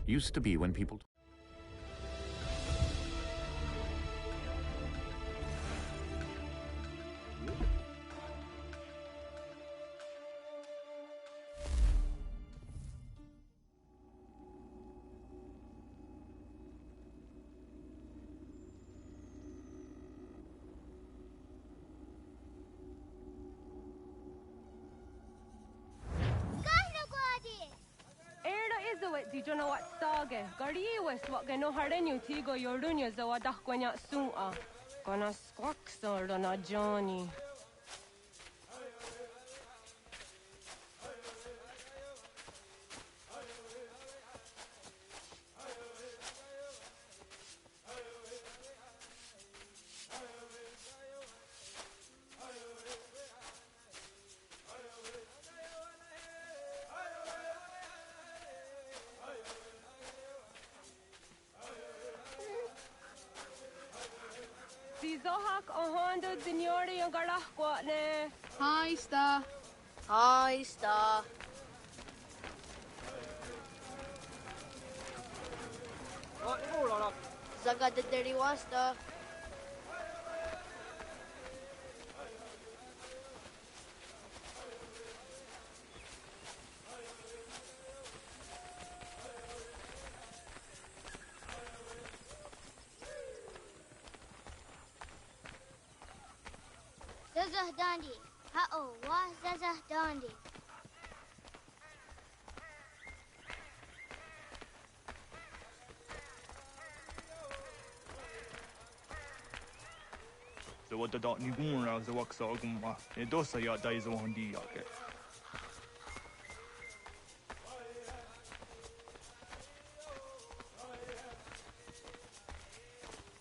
Used to be when people... Di you know what stage? Gari was what gano harenu tigo yorunya zawada kwanya sua. Gonna squawk sort on a Johnny. Zohak Honda Signori and Garahquatne. Hi, Star. Hi, Star. Zaga the dirty wasta. Zazah Dandi. Ha-oh, wa Zazah Dandi. So what the dot ni gumra the wax agumma. E dosa ya dai zo handi ya ke.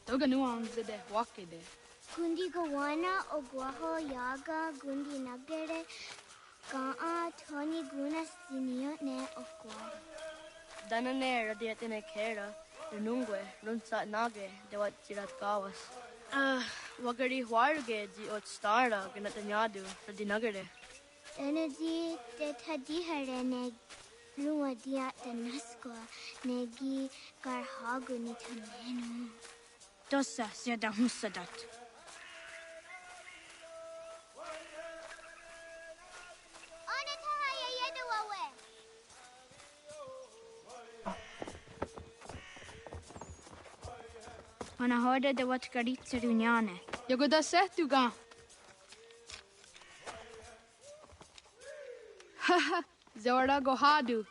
Toga nuanze de wakide. Gundi Gawana Oguaho Yaga Gundi Nagere Gaa Tony Guna Sinio Ne Okwa. Danane radiatine kera. Runungue, runsa nage, de what tirat gawas. Wagari warge di ot stara ganatanyadu for dinagare. Energy de Tadihare Ne Rua Diat de Nasqua Negi Garhagu Nitamenu. Dosa seda husadat. Mana hörde det var skaritser unjane. Jag går där sett du ga. Haha, Zorda go hadu.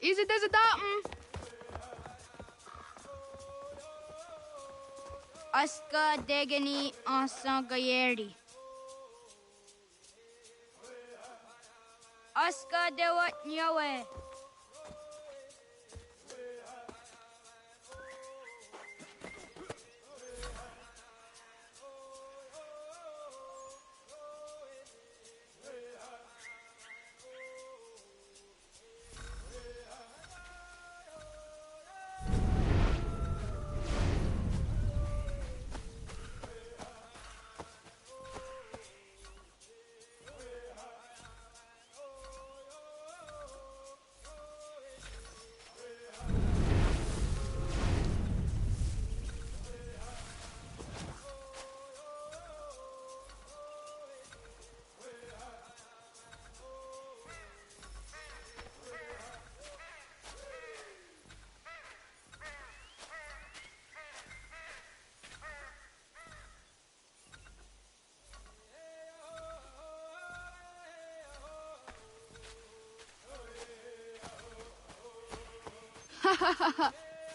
Is it as a datum? Aska degani asa gayeri. Aska dewat nyawe.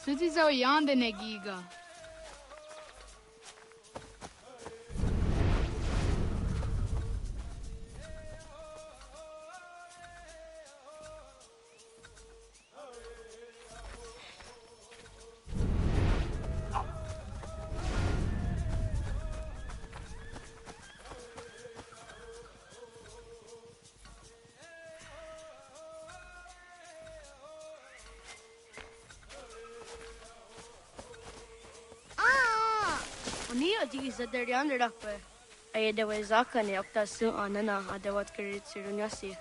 Suti zo yande negiga. Nia di sa der yonder uppe. Ay dawa zaka ni okta su anana adawat kerit sirunyasi.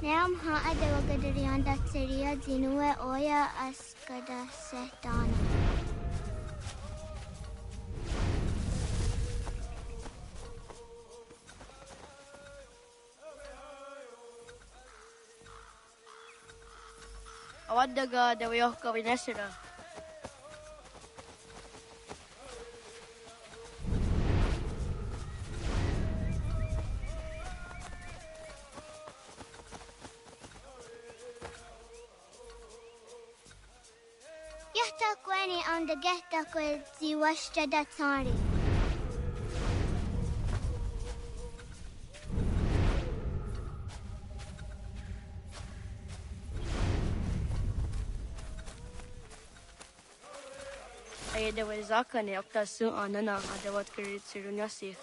Neam ha adawa gadarianda seria zinue oya askada setana. Awadaga dawa yohka vinesira. Yahta kweni on the gehta kwe ziwashta datsari. Ay dawa zaka ni okta su anana adawat kerit sirunyasi.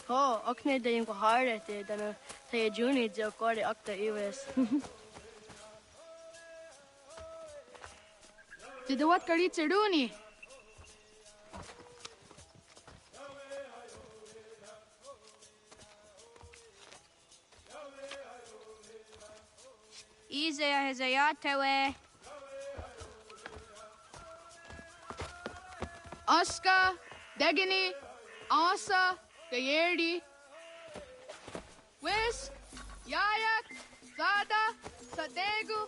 Ho, okne da yung kuhare te dana tayo juni jo kore okta iwes. Dawat karit siruni. Izaya hezayatawe. Aska, Degini, Asa, Gayerdi. Wis, Yayak, Zada, Sadegu,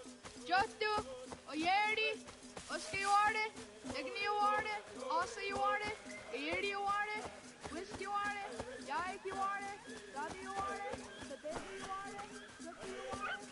Jotu, Oyerdi, Oska you are it, Degini you are it, Asa you are it, Gayerdi you are it, Wis you are it, Yayak you are it, Zada you are it, Sadegu you are it, Jotu you are it.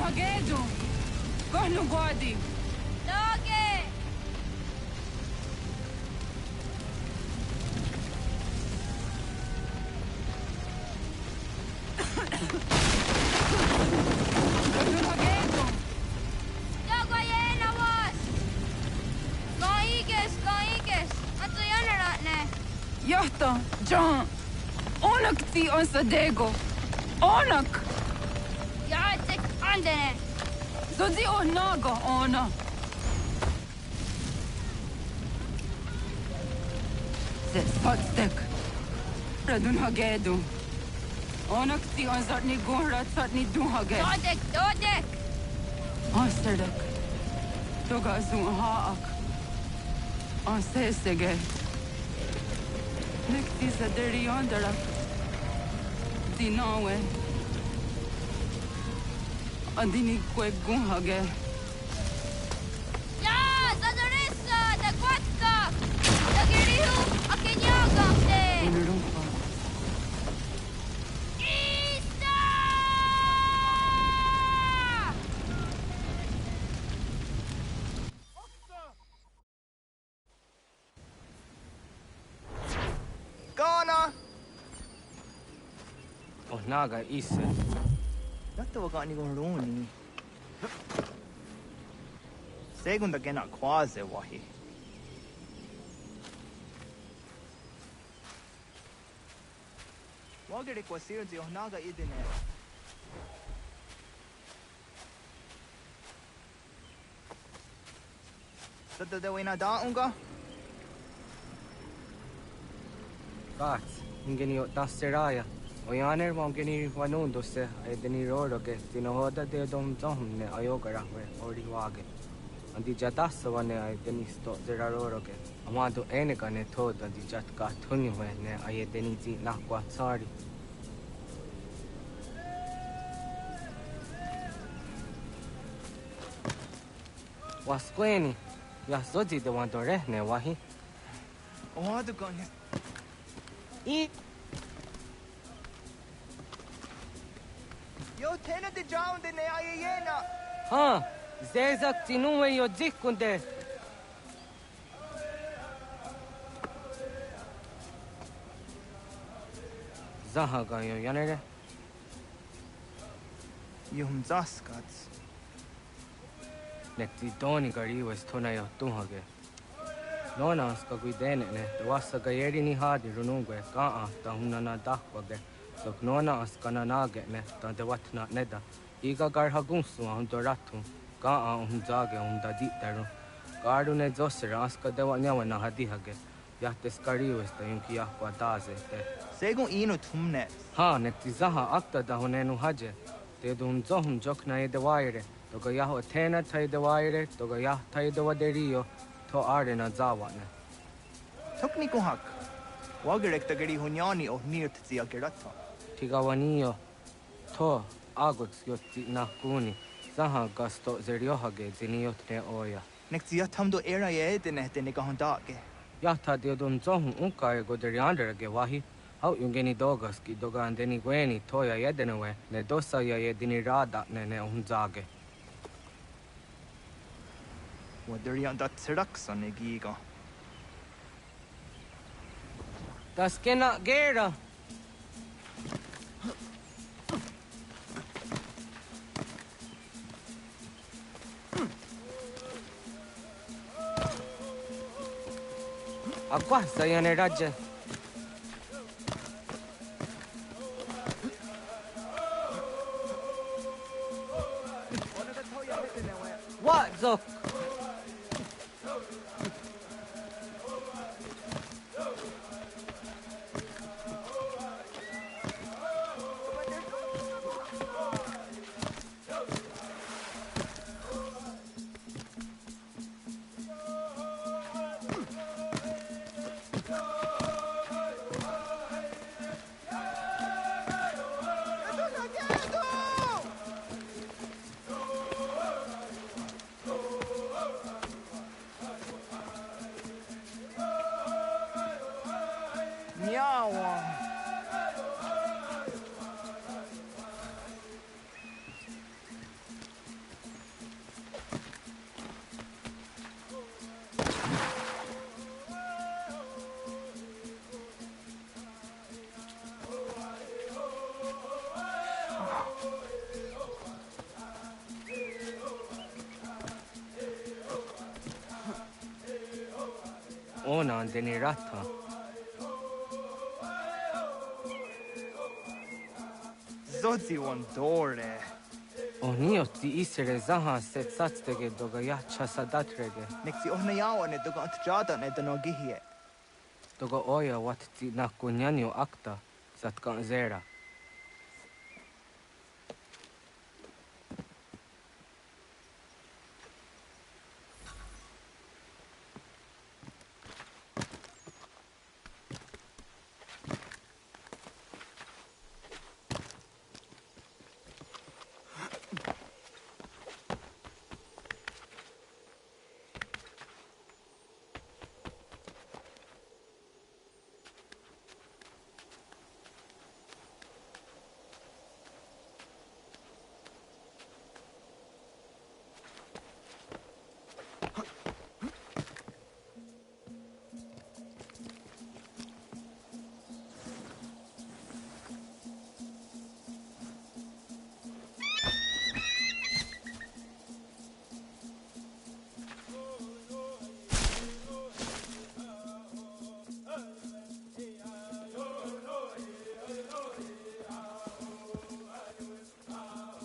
hagedu. Kohnu gwadi. Doge! Kohnu hagedu. Dogo jena was! Kaikes! Anto jäneratne! Johto, John. Onak ti on sadego. Onak. Jaetsek andene! Zodi on nago ona. Se spotstek. Radun hagedu. Onak ti on zartni gunrat zartni duhage. Dodek! Asterdek. Toga zun haak. On sesege. Nekti sa deri onderak. Dinawe. Andini kwe gunhage. Ja, zadorissa! Da kwatka! Da girihu! Akenyagakte! Unurumpa. Isa! Ghana! Oh, naga ise. Yatta wakani go roni. Segunda gena kwaze wahi. Wagere kwa sirzi oh naga idine. Tata de wena da unga? Kats, ingeni o tasseraya. O yaner mongeni wanundo se ay deni roroge tinohoda de dom ne ayogara we ori wage. Andi jatassa wane ay deni sto zera roroge. Amado enega ne toda di jatka tunyu we ne ay deni zi nakwa tsari. Waskweni, ya zodi de wandore ne wahi. Wadu gani. I Yo tena de jaunde ne ayena. ha, zezak tinuwe yo zikunde. Zahaga yo yanere. Yum zaskats. Nekti doni gari was tona yo tuhage. Nona ska guidene ne, de wasa gayeri ni hadi runungwe, kaa ta hunana dakwage. Sok nona askana nage ne, ta de watna neda. Iga gar hagunsu hunto ratu, kaa hunzage hunda ditaru. Garu ne zosera aska de wanyawa na hadihage. Yahtes gari was ta yunki yahwa daze te. Segun inu tumne. Ha, nekti zaha akta da hunenu haje. Te dun zohum jokna e de waire. Toga yaho tena tai de waire, toga yah tai de waderio. To are na zawane. Tukni kuhak. Wagere ta gari hunyani oh nirt zia gerata. Tigawanio. To agots yotti na kuni. Zaha gasto zeriohage ziniot ne oya. Nek zia tamdo era ye edine te kahondake. Yahta diodun zohum unkae goderianderage wahi. Hau yungeni dogaski doga andeni gweni toya yedenewe. Ne dosa ya yedini rada ne unzage. Waderian dat serakson e giga. Das kena gera. Aqua sayane raja. What zok? Nyawa. nona deni ratha. Zodzi on dore. Onio ti isere zaha set satstege doga yacha sadatrege. Niksi ohna yaone doga antjada ne dano gihie. Doga oya wat ti nakunyanyo akta satkan zera.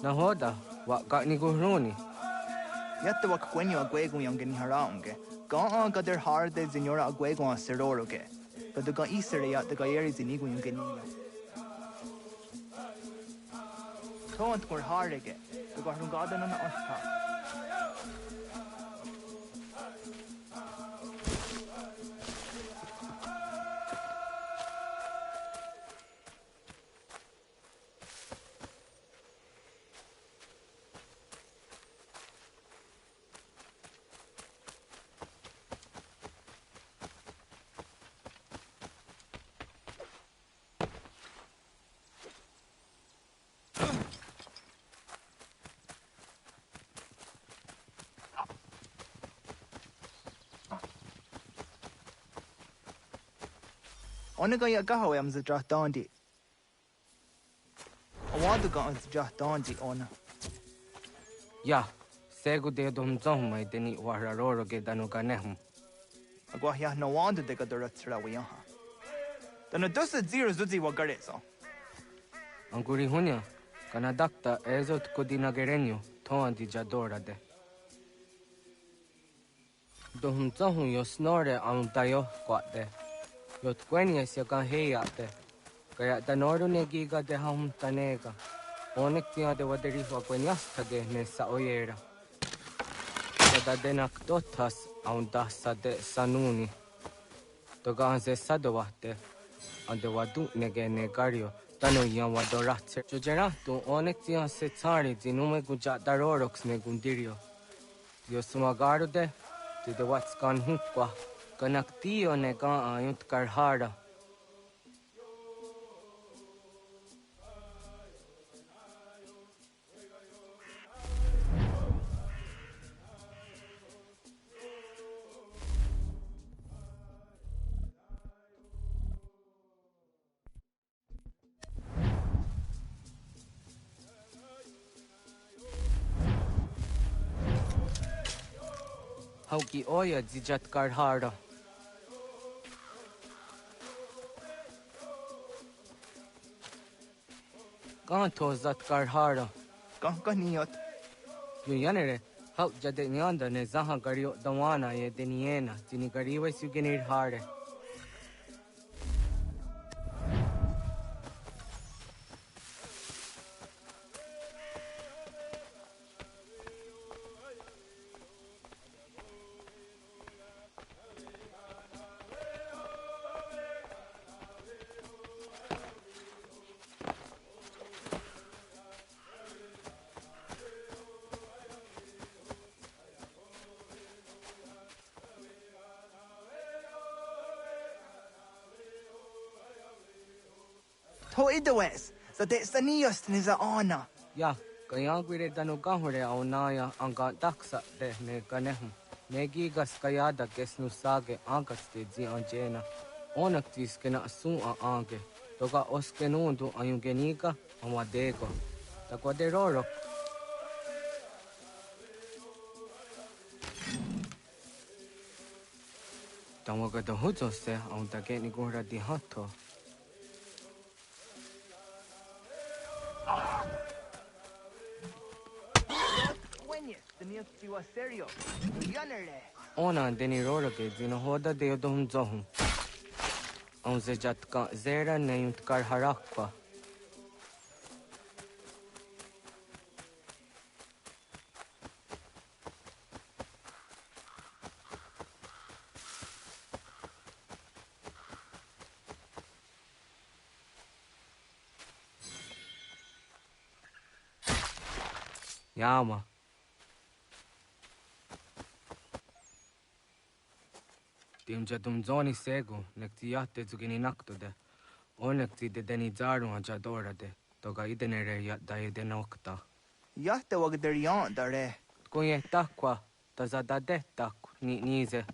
Nahoda, wa ni guruni. Yatta wak kwenyo agwego yang geni haraunge. Ga gader harde zinora agwego a seroroge. But ga isere ya the gaeri zinigo yung geni. Tont kor harege. The garungada na osta. Onaga ya gahawe am za dandi. Awadu ga am za dandi ona. Ya, segu de dom zomai deni wararoro ge danuga nehum. Agwa ya no wanda de gadora tsra wa yaha. Dana dosa zero zuzi wa gareso. Anguri hunya, kana dakta ezot kodina gerenyo, toan di jadora de. Dohum zohum yo snore am dayo kwate. Yot kwenya siya kan heyate. Kaya danoru ne giga de hum tanega. Onek tiya de waderi wa kwenyastage ne sa oyera. Kada denak dotas aun dasa de sanuni. Toga anse sadowate. Ande wadu nege negario. Tano yan wadoratse. Jojerato onek tiya se tsari zinume guja darorox ne gundirio. Yo sumagaru de wats kan hukwa. Kanak tiyo ne ka ayunt karhara. Hauki oya zijat karhara. Khan to zat karhara. Kankaniot. Yu yanere, hau jade nyanda ne zaha gario dawana ye deniena, zini gariwa sugenir hare. To idawes. Sa de sanios ni za ona. Ya, kaya gwire danu gahure au naya anga daksa de ne ganehum. Negigas kayada kesnu sage angas de zi anjena. Onak tis kena asun a ange. Toga oskenundu ayungeniga amadego. Takwa de roro. Tamo ka to huzo se ang take ni gora di hato. Quenya, tenía que ser serio. Yanere. Ona deni rora ke dino hoda de dum zohum. Ang zejat ka zera ne yunt kar harakwa. Yama. Tim jatum zoni sego, nekti yatte zugini naktode. Onekti de deni zaru aja dorade. Toga idenere ya daide nokta. Yatte wag der yan dare. Kunye takwa, tazada de takwa, ni nize.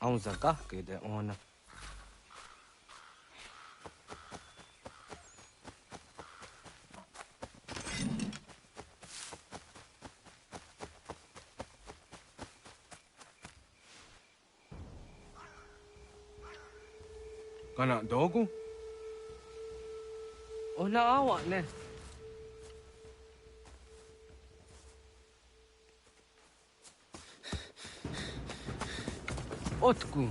Aunza kahke de ona. Kana dogu? Ona awak ne. Otku.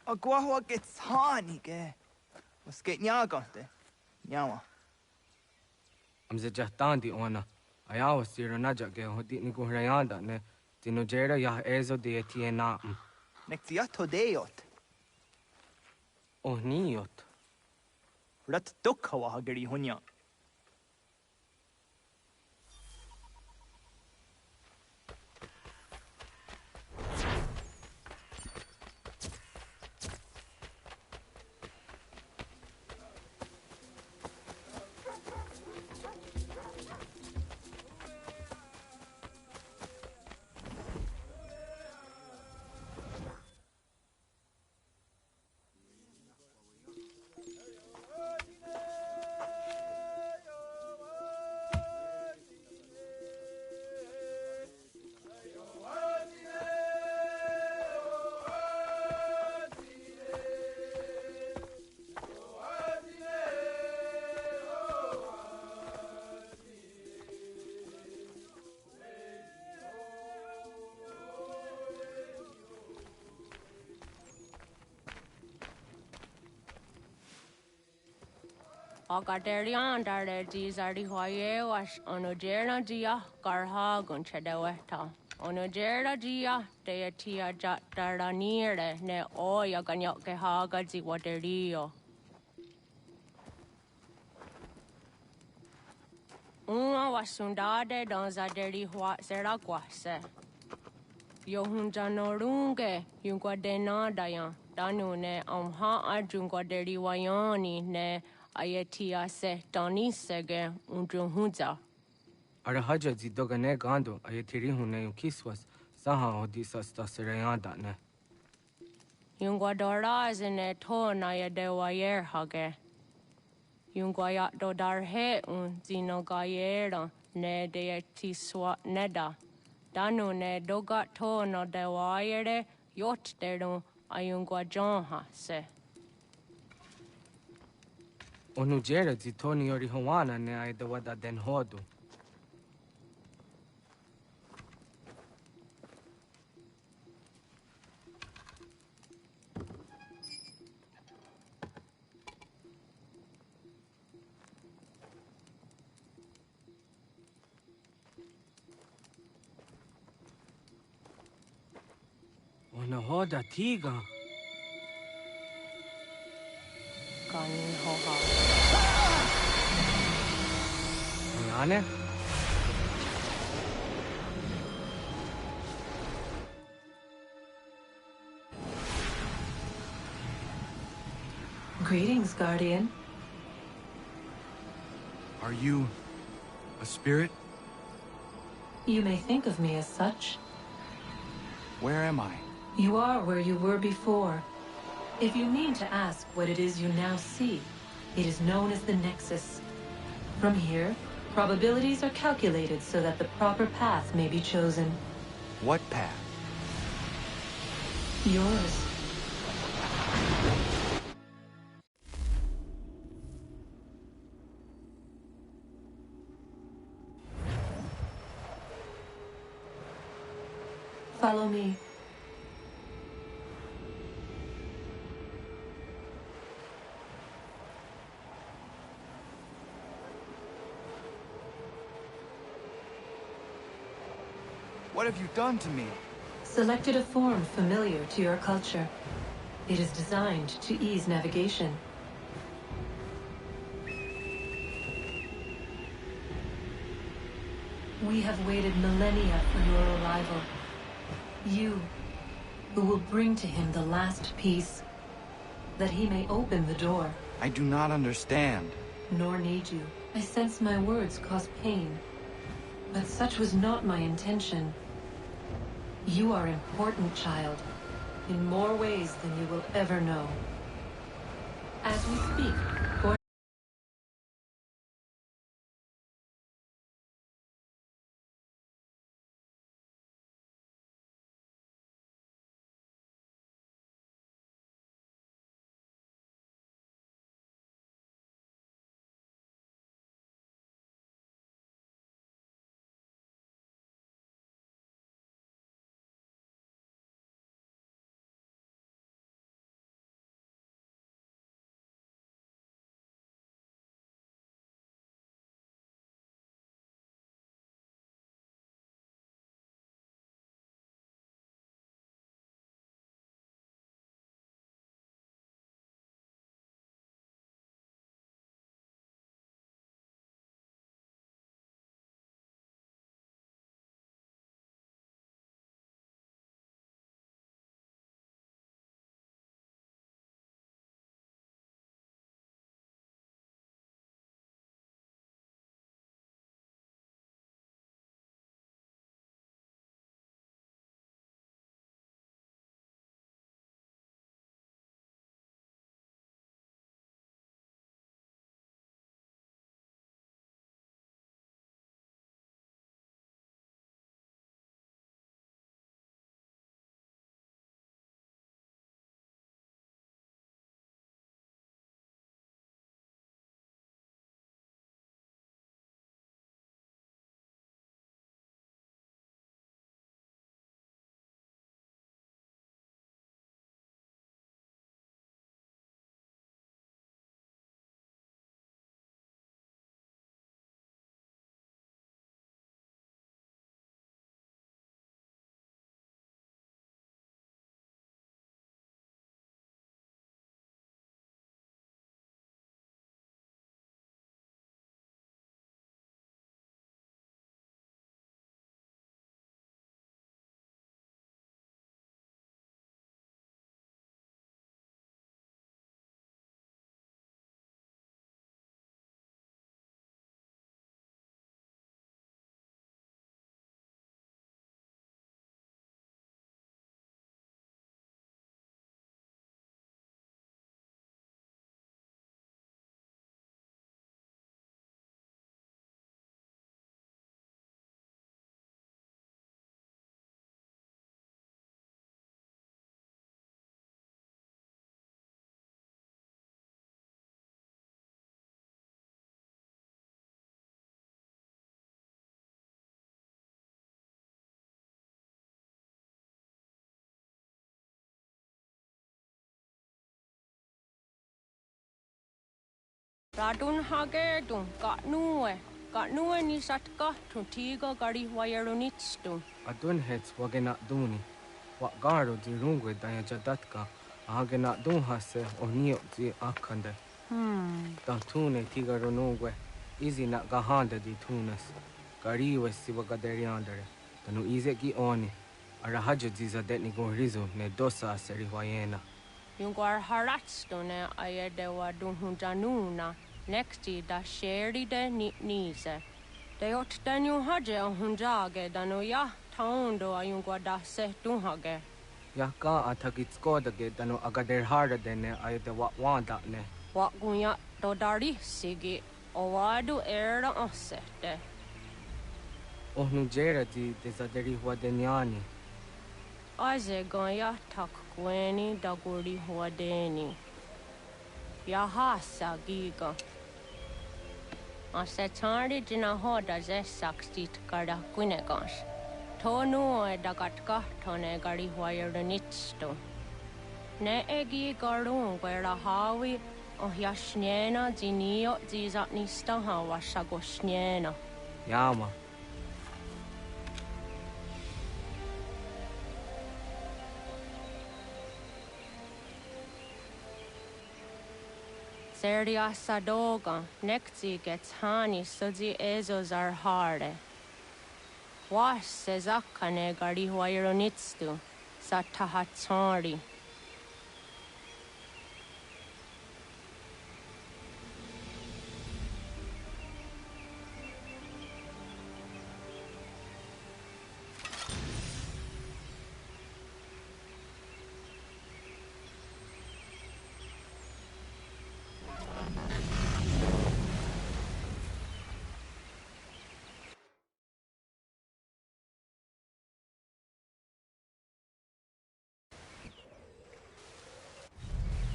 Agua gets honey, ge. Was get nyagante. Nyawa. Am ze jahtandi ona. Ayawa siro naja ge hodi ni guhrayanda ne. Tinujera ya ezo de etiena. Nektiato deot. Oh niot. Rat dukhawa hageri hunya. Agaderian darde jizardi hoye was onojera dia garha gunchedeweta. Onojera dia deatia jataraniere ne oya ganyoke haga ziwaderio. Uma wasundade donzaderi hua zeraguase. Yohunjanorunge yungwadena dayan. Danune amha ajungwaderi wayani ne Ayatia se Doni Sege Undruhunza. Arahaja zidogane gando ayetiri hune ukiswas saha odisa stasirayanda ne. Yungwadora zine to na yadewayer hage. Yungwayat do darhe zino gayera ne deetiswa neda. Danu ne dogat to no dewayere yot deru ayungwajonha se. Onujera zitoni yori hawana ne aidawada den hodu. Ona hoda tiga. Kani hoha. Yane? Greetings, Guardian. Are you a spirit? You may think of me as such. Where am I? You are where you were before. If you mean to ask what it is you now see, it is known as the Nexus. From here, probabilities are calculated so that the proper path may be chosen. What path? Yours. Follow me. What have you done to me? Selected a form familiar to your culture. It is designed to ease navigation. We have waited millennia for your arrival. You, who will bring to him the last piece, that he may open the door. I do not understand. Nor need you. I sense my words cause pain. But such was not my intention. You are important, child, in more ways than you will ever know. As we speak, Radun hagedun, got nue ni satka, tuntigo gari wayerunitstu. Adun hets wagena duni. Wat garo di rungwe daya jadatka. Ahagena dun hase o niyo di akande. Dan tune tiga runungwe. Izi na gahanda di tunas. Gariwe si wagaderiandere. Tanu ize gi oni. Arahaja ziza detni go rizu ne dosa aseri wayena. Yungwar haratstu ne ayedewa dun hunjanuna. Nexti da sheri de nise. De ot danu haje o hunjage danu ya taundo ayungwa da se dun hage. Ya ka atakitskoda ge danu agader harda dene ayede wanda ne. Wat gunya do dari sigi o wadu era osete. Ohnu jera di desaderi huadenyani. Aze gonya tak gweni da guri huadeni. Ya hasa giga. Ase tari jina hoda ze sakstit kada kunegas. Tonu e dagatka tone gari huayernitsto. Ne egi garun gwera hawi o yashnena zinio zizatnista hawa shagoshnena. Yama. Seria sadoga, nekti gets hani sudzi ezos are harde. Was sezakane gari huayronitstu, satahatsari.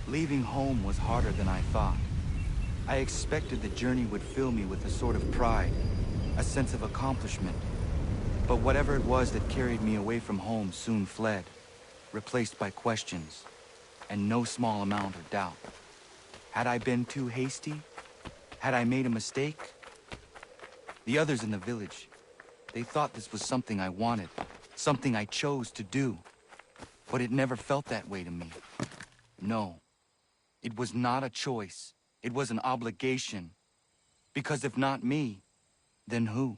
Leaving home was harder than I thought. I expected the journey would fill me with a sort of pride, a sense of accomplishment. But whatever it was that carried me away from home soon fled, replaced by questions, and no small amount of doubt. Had I been too hasty? Had I made a mistake? The others in the village, they thought this was something I wanted, something I chose to do. But it never felt that way to me. No. It was not a choice. It was an obligation. Because if not me, then who?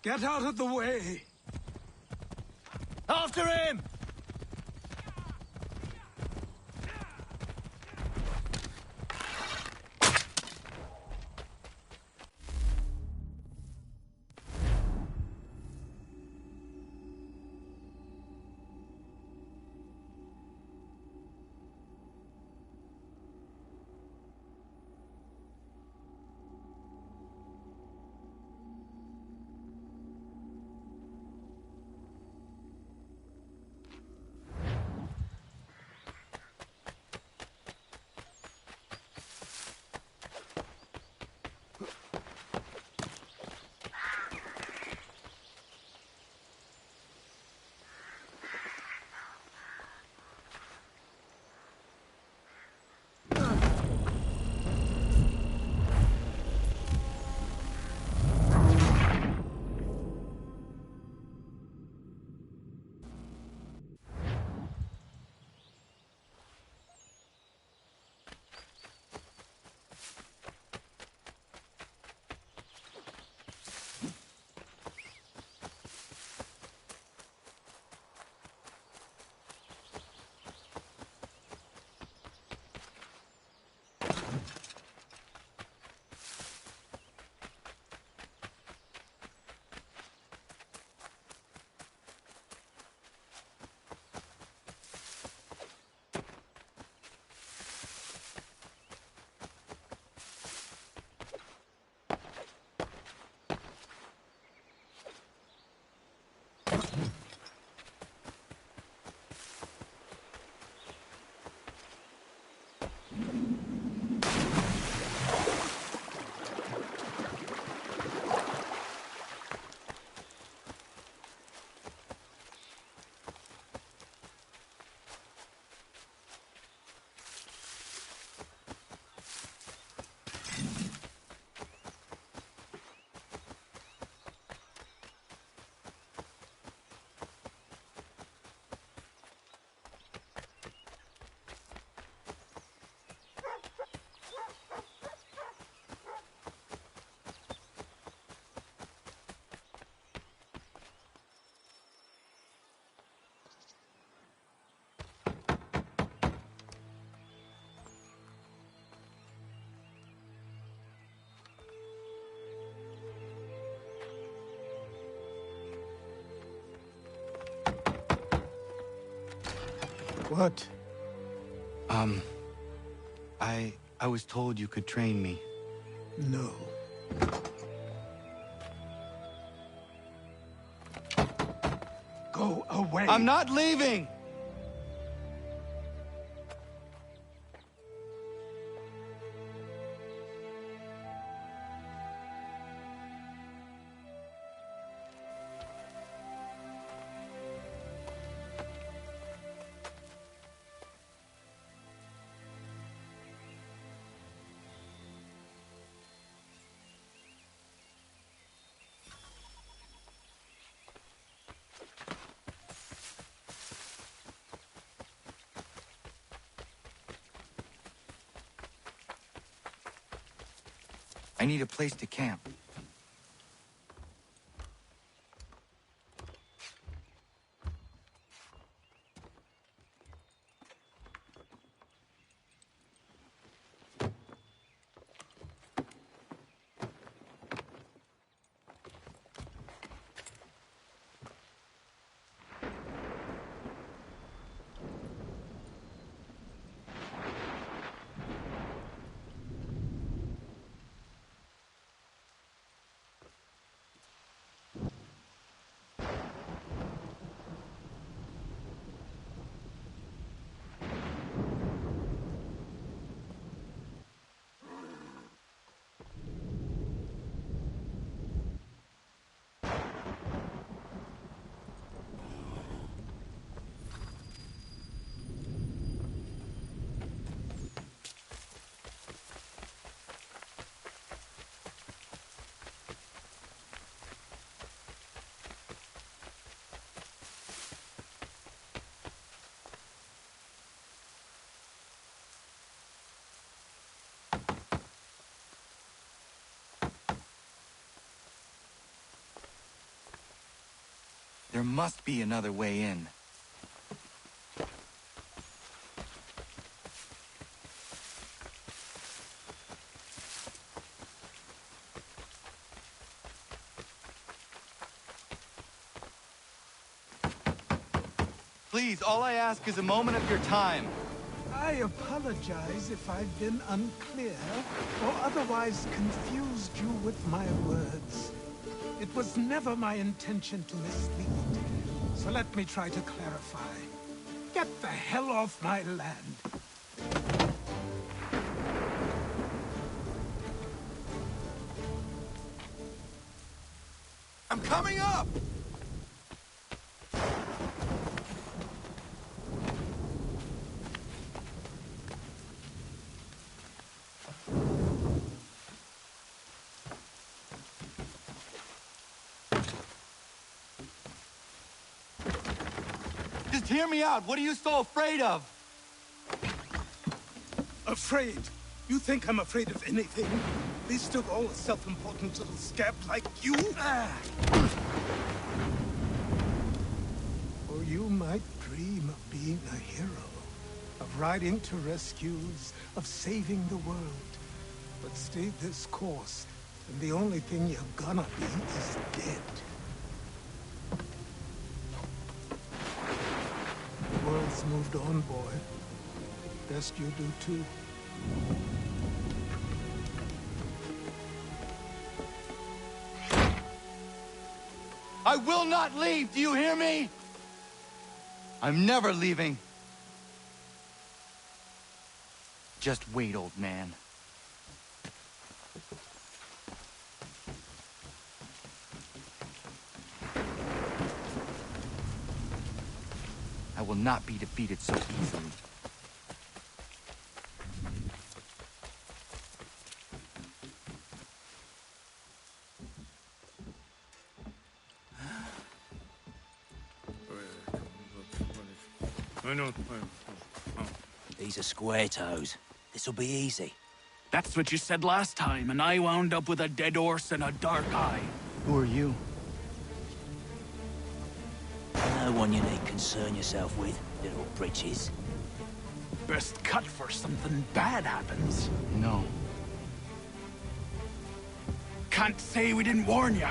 Get out of the way! After him! What? I was told you could train me. No. Go away! I'm not leaving! I need a place to camp. There must be another way in. Please, all I ask is a moment of your time. I apologize if I've been unclear or otherwise confused you with my words. It was never my intention to mislead, so let me try to clarify. Get the hell off my land. I'm coming up! Just hear me out. What are you so afraid of? Afraid? You think I'm afraid of anything? Least of all a self-important little scab like you? Or you might dream of being a hero, of riding to rescues, of saving the world. But stay this course, and the only thing you're gonna be is dead. The world's moved on, boy. Best you do too. I will not leave, do you hear me? I'm never leaving. Just wait, old man. I will not be defeated so easily. These are square toes. This'll be easy. That's what you said last time, and I wound up with a dead horse and a dark eye. Who are you? No one you need concern yourself with, little britches. Best cut for something bad happens. No. Can't say we didn't warn ya.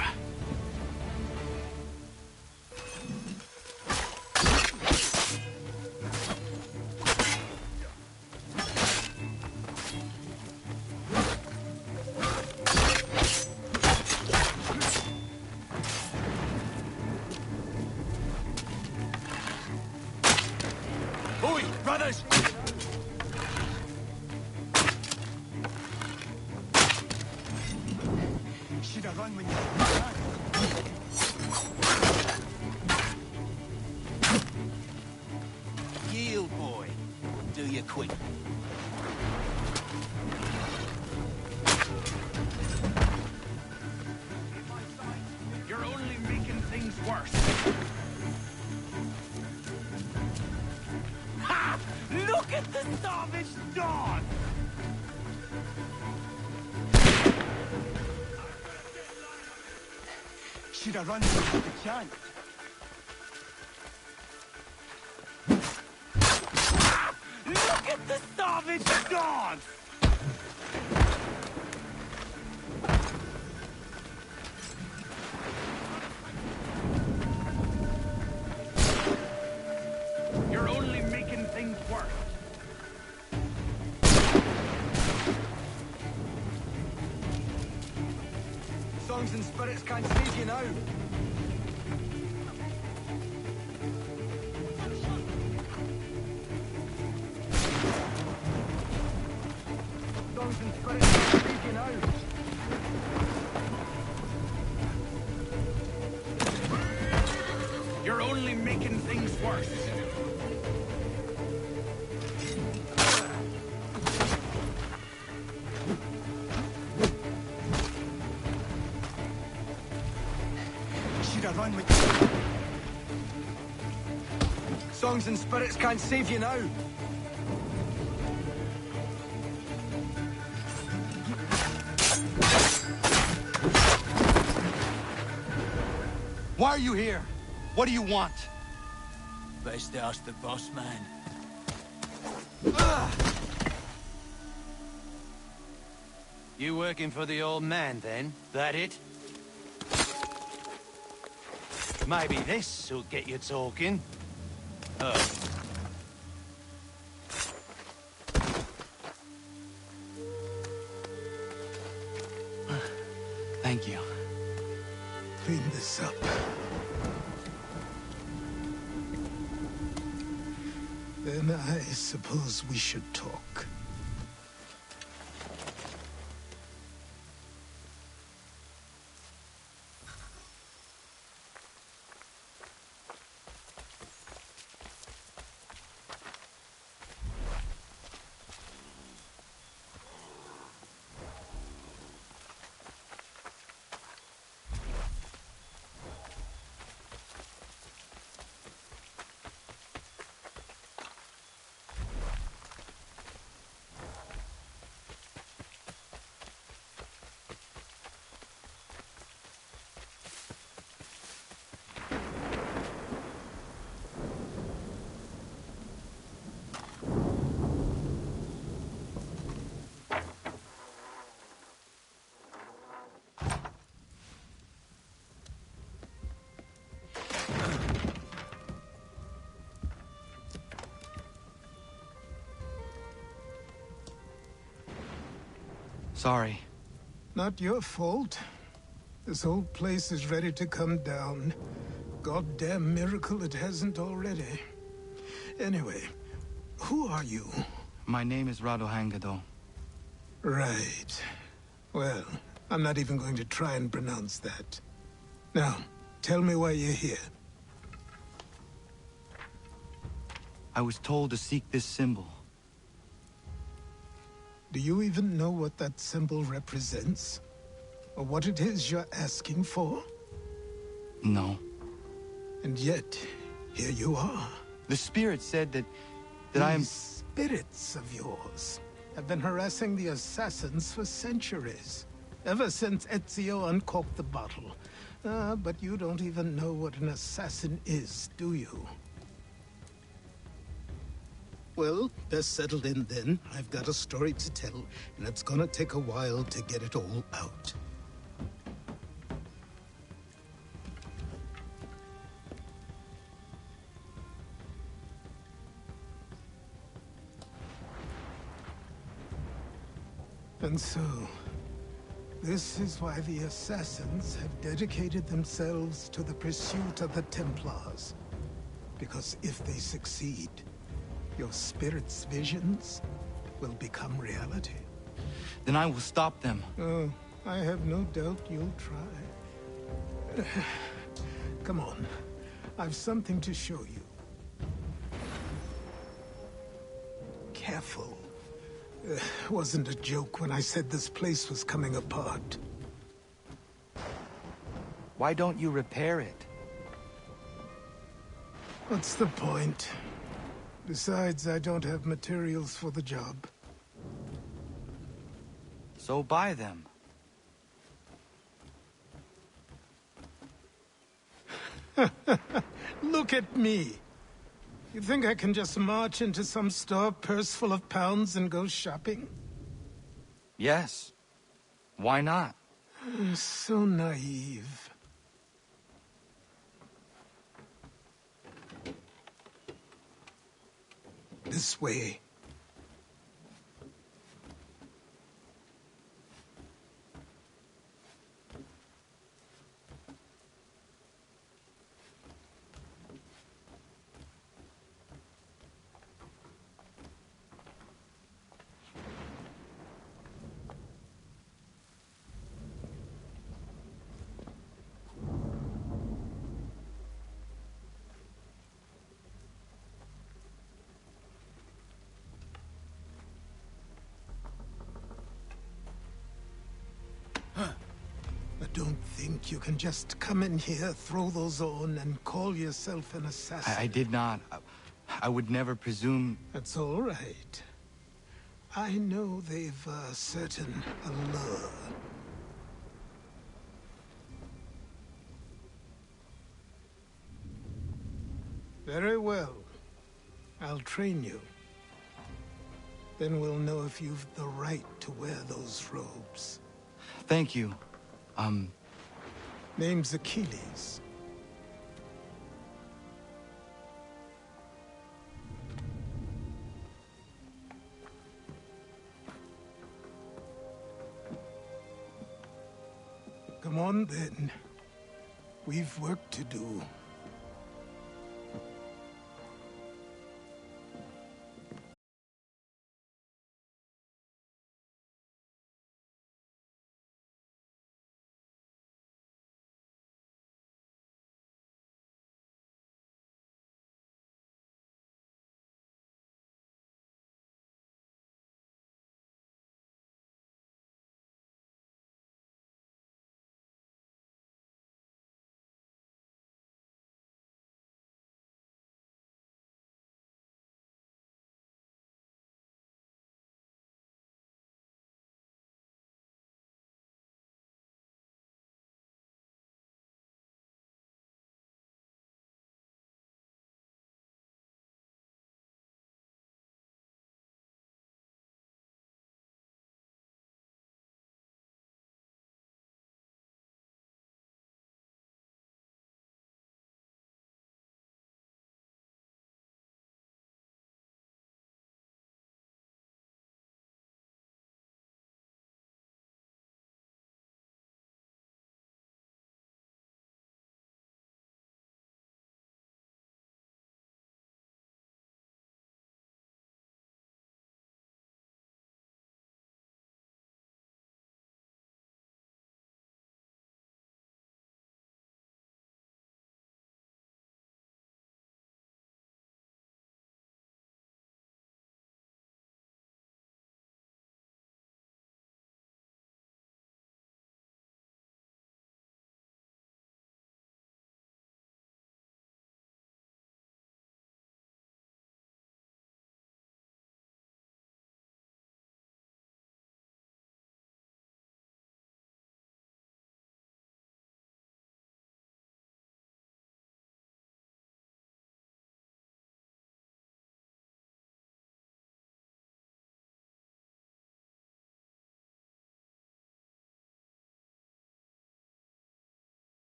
Brothers! Should I run when you... Yield, boy. Do you quick. You're only making things worse. Ha! Look at the savage dog! Should I run when you have the chance? Look at the savage dog! You're only making things worse. Songs and spirits can't save you now. Songs and spirits can't save you now. You're only making things worse. Should I run with you? Songs and spirits can't save you now. Why are you here? What do you want? Best ask the boss man. You working for the old man, then? That it? Maybe this'll get you talking. Thank you. Clean this up. Then I suppose we should talk. Sorry. Not your fault. This whole place is ready to come down. Goddamn miracle it hasn't already. Anyway, who are you? My name is Radohangado. Right. Well, I'm not even going to try and pronounce that. Now, tell me why you're here. I was told to seek this symbol. Do you even know what that symbol represents? Or what it is you're asking for? No. And yet, here you are. The spirit said that I am... These spirits of yours have been harassing the assassins for centuries. Ever since Ezio uncorked the bottle. But you don't even know what an assassin is, do you? Well, best settled in then. I've got a story to tell, and it's gonna take a while to get it all out. And so, this is why the Assassins have dedicated themselves to the pursuit of the Templars. Because if they succeed, your spirit's visions will become reality. Then I will stop them. Oh, I have no doubt you'll try. Come on. I've something to show you. Careful. Wasn't a joke when I said this place was coming apart. Why don't you repair it? What's the point? Besides, I don't have materials for the job. So buy them. Look at me. You think I can just march into some store, purse full of pounds, and go shopping? Yes. Why not? So naive. This way. Don't think you can just come in here, throw those on, and call yourself an assassin. I did not. I would never presume... That's all right. I know they've a certain allure. Very well. I'll train you. Then we'll know if you've the right to wear those robes. Thank you. Name's Achilles. Come on, then. We've work to do.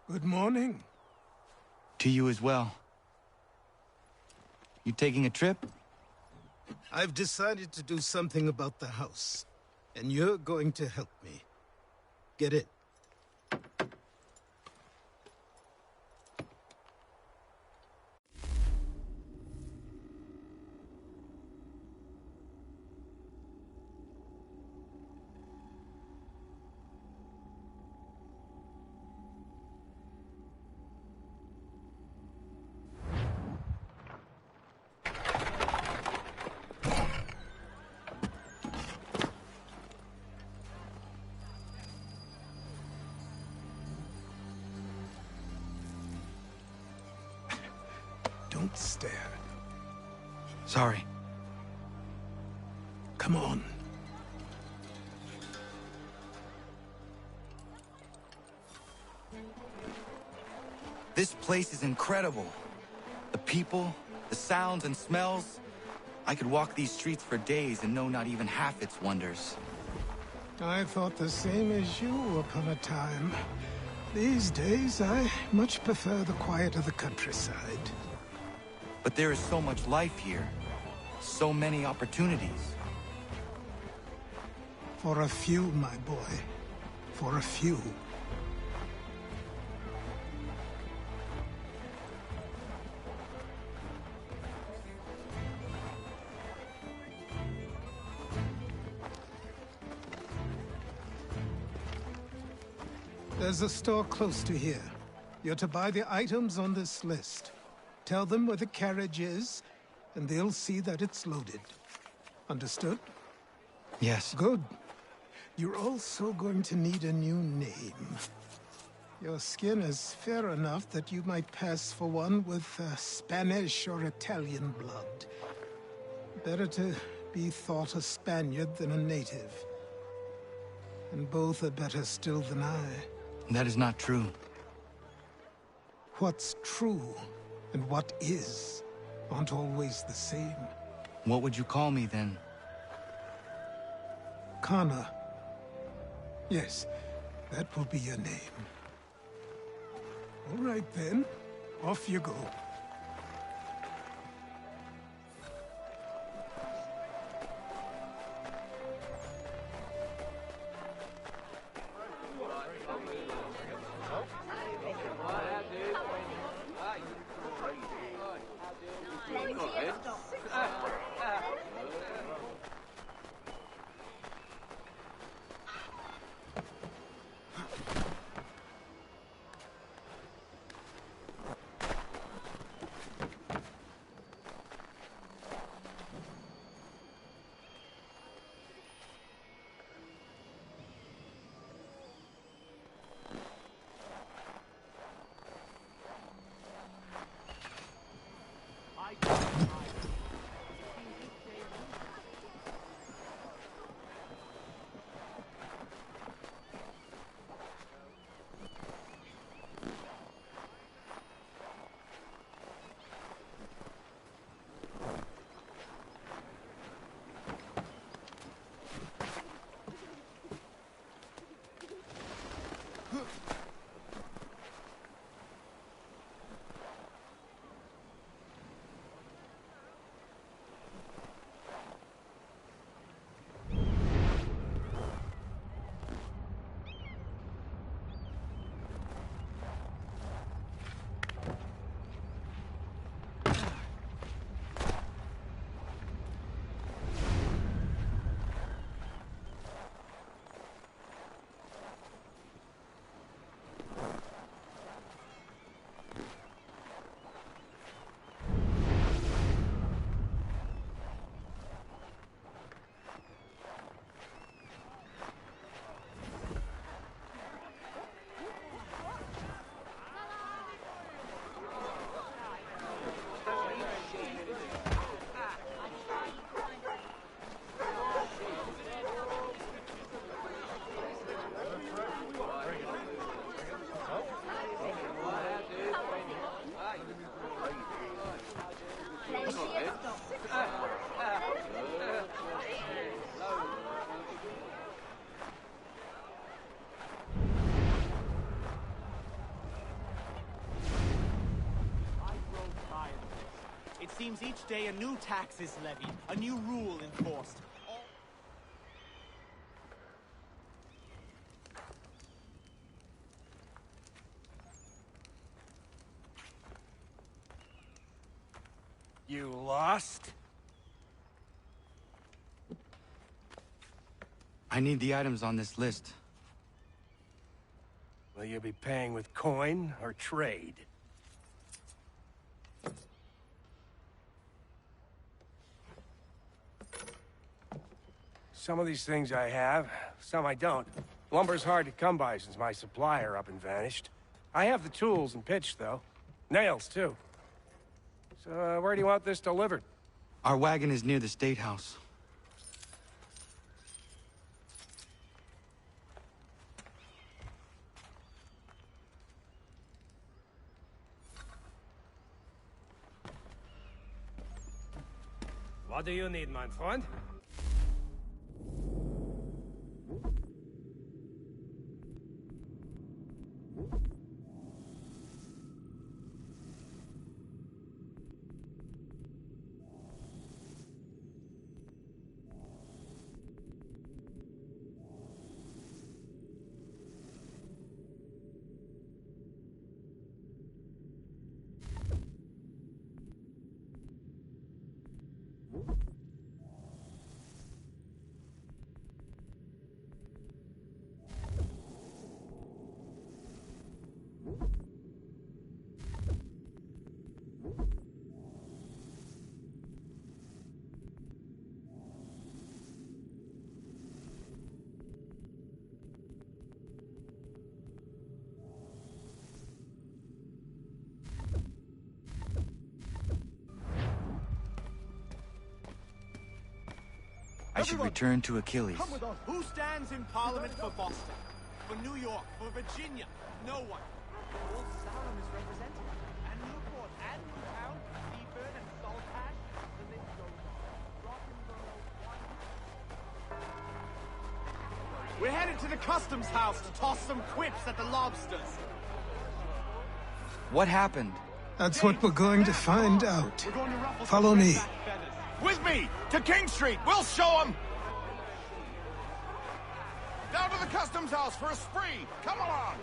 Good morning. To you as well. You taking a trip? I've decided to do something about the house, and you're going to help me. Get it? Don't stare. Sorry. Come on. This place is incredible. The people, the sounds and smells. I could walk these streets for days and know not even half its wonders. I thought the same as you upon a time. These days, I much prefer the quiet of the countryside. But there is so much life here. So many opportunities. For a few, my boy. For a few. There's a store close to here. You're to buy the items on this list. Tell them where the carriage is, and they'll see that it's loaded. Understood? Yes. Good. You're also going to need a new name. Your skin is fair enough that you might pass for one with Spanish or Italian blood. Better to be thought a Spaniard than a native. And both are better still than I. That is not true. What's true and what is aren't always the same. What would you call me then? Kana. Yes, that will be your name. All right then, off you go. seems each day a new tax is levied, a new rule enforced. You lost? I need the items on this list. Will you be paying with coin or trade? Some of these things I have, some I don't. Lumber's hard to come by since my supplier up and vanished. I have the tools and pitch, though. Nails, too. So, where do you want this delivered? Our wagon is near the State House. What do you need, my friend? I should return to Achilles. Come with us. Who stands in Parliament for Boston? For New York? For Virginia? No one. Old Salem is represented. And Newport, and Newtown, Seaford, and Saltash. The list goes on. We're headed to the customs house to toss some quips at the lobsters. What happened? That's what we're going to find out. Follow me. With me! To King Street! We'll show them! Down to the customs house for a spree! Come along!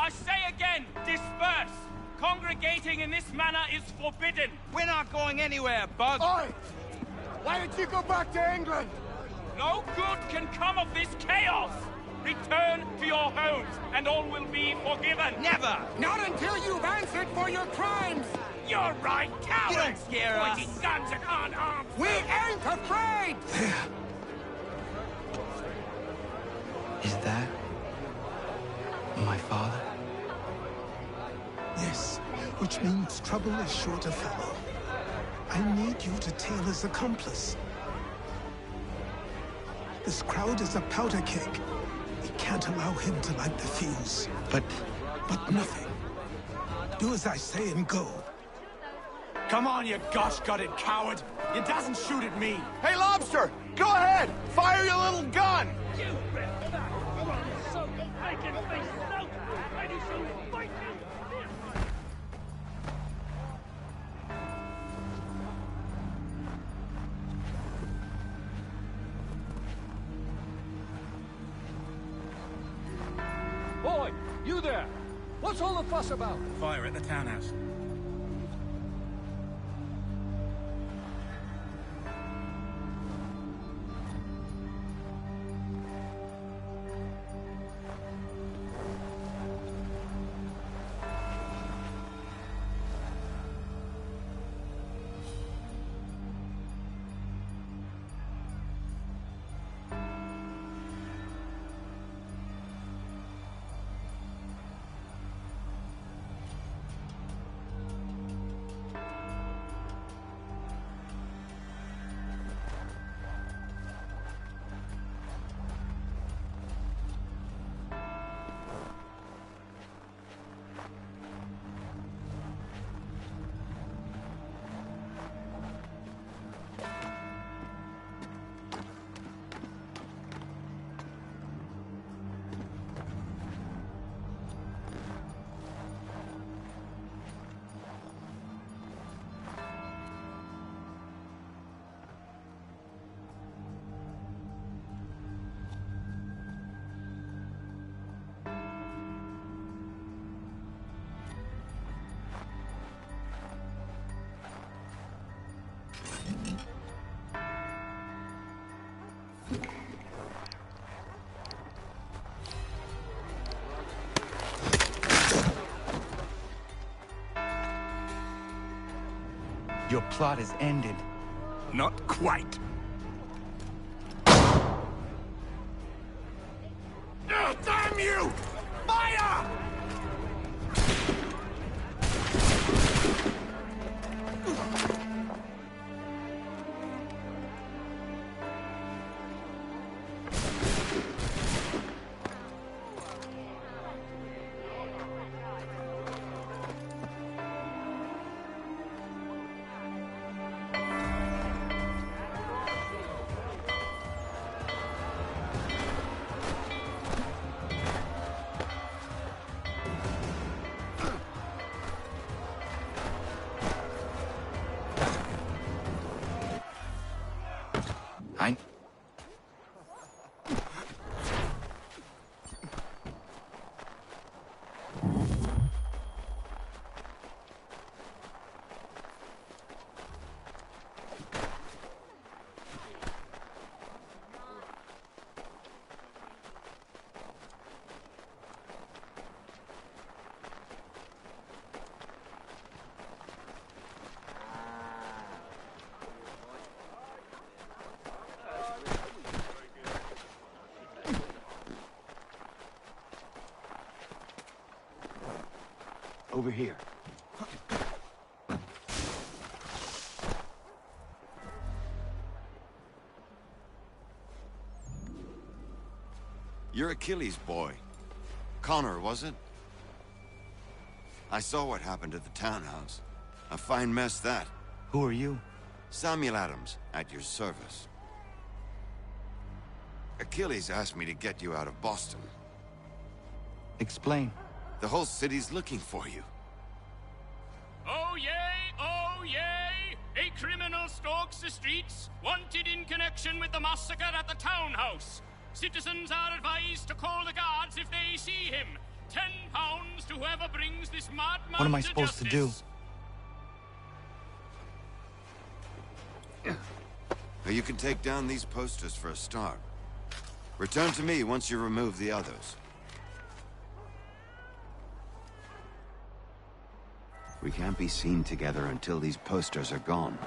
I say again, disperse! Congregating in this manner is forbidden! We're not going anywhere, Bug! Oi! Why don't you go back to England? No good can come of this chaos! Return to your homes, and all will be forgiven! Never! Not until you've answered for your crimes! You're right, cowards! You don't scare us. Pointing guns at unarmed! We ain't afraid! Is that my father? Yes, which means trouble is sure to follow. I need you to Taylor's accomplice. This crowd is a powder keg. We can't allow him to light the fuse. But nothing. Do as I say and go. Come on, you gosh-gutted coward! You doesn't shoot at me! Hey, Lobster! Go ahead! Fire your little gun! You rip that! So I can face no ready to fight you! Boy, you there! What's all the fuss about? Fire at the townhouse. Your plot is ended. Not quite. Damn you! Fire! Over here. You're Achilles' boy. Connor, was it? I saw what happened at the townhouse. A fine mess, that. Who are you? Samuel Adams, at your service. Achilles asked me to get you out of Boston. Explain. The whole city's looking for you. Oh yay, oh yay! A criminal stalks the streets, wanted in connection with the massacre at the townhouse. Citizens are advised to call the guards if they see him. £10 to whoever brings this madman. What am I supposed to do? You can take down these posters for a start. Return to me once you remove the others. We can't be seen together until these posters are gone.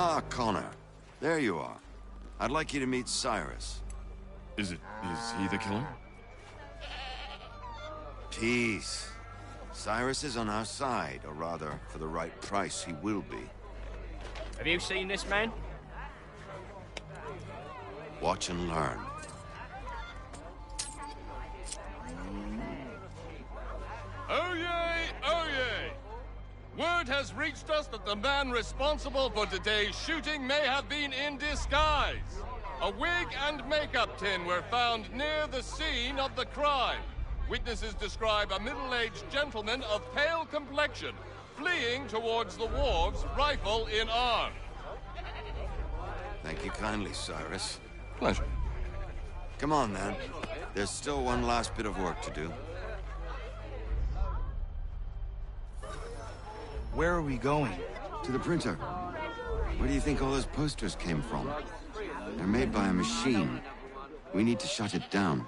Ah, Connor. There you are. I'd like you to meet Cyrus. Is he the killer? Peace. Cyrus is on our side, or rather, for the right price, he will be. Have you seen this man? Watch and learn. Oh yay! Oh yay! Word has reached us that the man responsible for today's shooting may have been in disguise. A wig and makeup tin were found near the scene of the crime. Witnesses describe a middle-aged gentleman of pale complexion fleeing towards the wharves, rifle in arm. Thank you kindly, Cyrus. Pleasure. Come on, then. There's still one last bit of work to do. Where are we going? To the printer. Where do you think all those posters came from? They're made by a machine. We need to shut it down.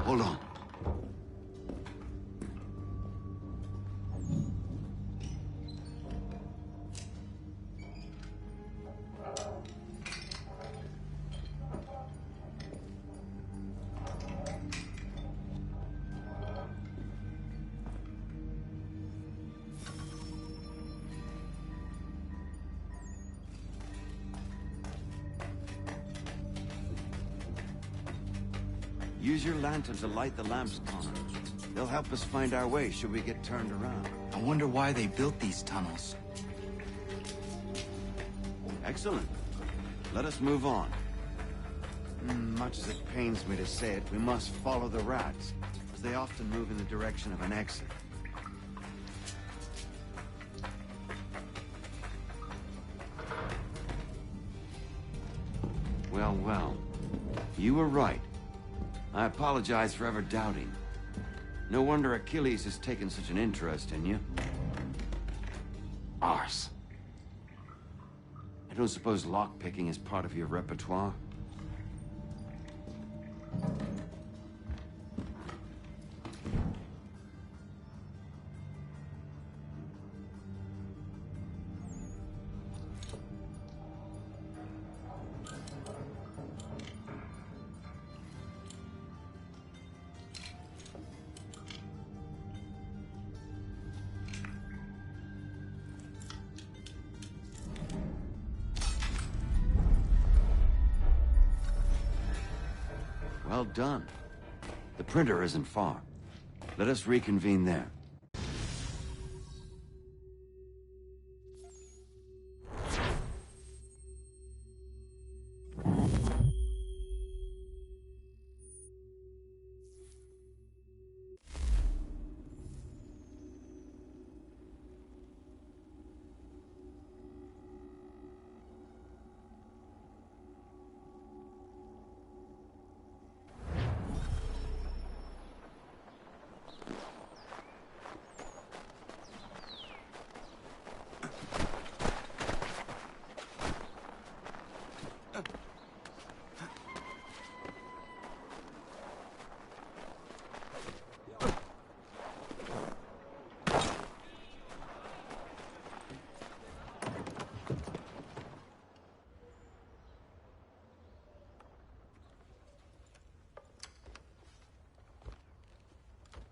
Hold on. Use your lantern to light the lamps, Connor. They'll help us find our way should we get turned around. I wonder why they built these tunnels. Excellent. Let us move on. Much as it pains me to say it, we must follow the rats, as they often move in the direction of an exit. Well, well. You were right. I apologize for ever doubting. No wonder Achilles has taken such an interest in you. Arse. I don't suppose lockpicking is part of your repertoire? Well done. The printer isn't far. Let us reconvene there.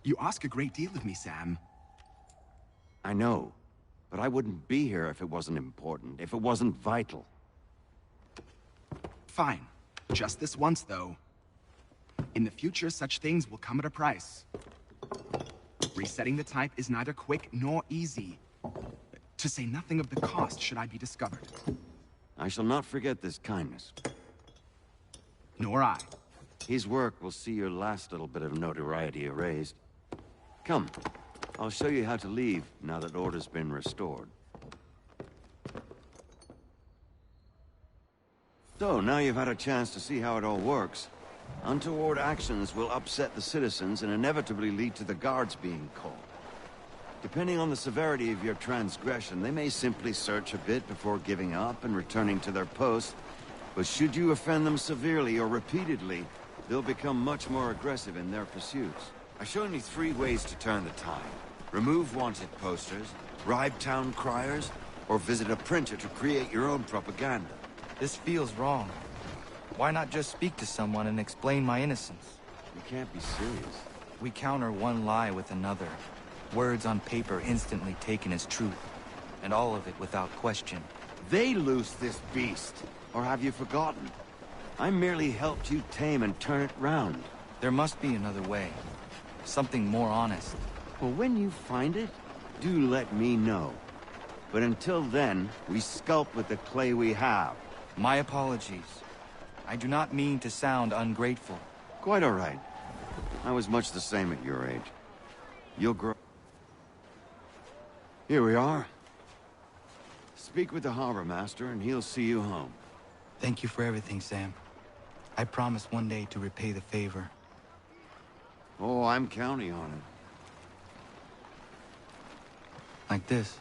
You ask a great deal of me, Sam. I know, but I wouldn't be here if it wasn't important, if it wasn't vital. Fine. Just this once, though. In the future, such things will come at a price. Resetting the type is neither quick nor easy. To say nothing of the cost should I be discovered. I shall not forget this kindness. Nor I. His work will see your last little bit of notoriety erased. Come, I'll show you how to leave now that order's been restored. So, now you've had a chance to see how it all works. Untoward actions will upset the citizens and inevitably lead to the guards being called. Depending on the severity of your transgression, they may simply search a bit before giving up and returning to their posts. But should you offend them severely or repeatedly, they'll become much more aggressive in their pursuits. I've shown you 3 ways to turn the tide. Remove wanted posters, bribe town criers, or visit a printer to create your own propaganda. This feels wrong. Why not just speak to someone and explain my innocence? You can't be serious. We counter one lie with another. Words on paper instantly taken as truth. And all of it without question. They loose this beast. Or have you forgotten? I merely helped you tame and turn it round. There must be another way. Something more honest. Well, when you find it, do let me know. But until then, we sculpt with the clay we have. My apologies. I do not mean to sound ungrateful. Quite all right. I was much the same at your age. You'll grow... Here we are. Speak with the harbor master and he'll see you home. Thank you for everything, Sam. I promise one day to repay the favor. Oh, I'm counting on it. Like this.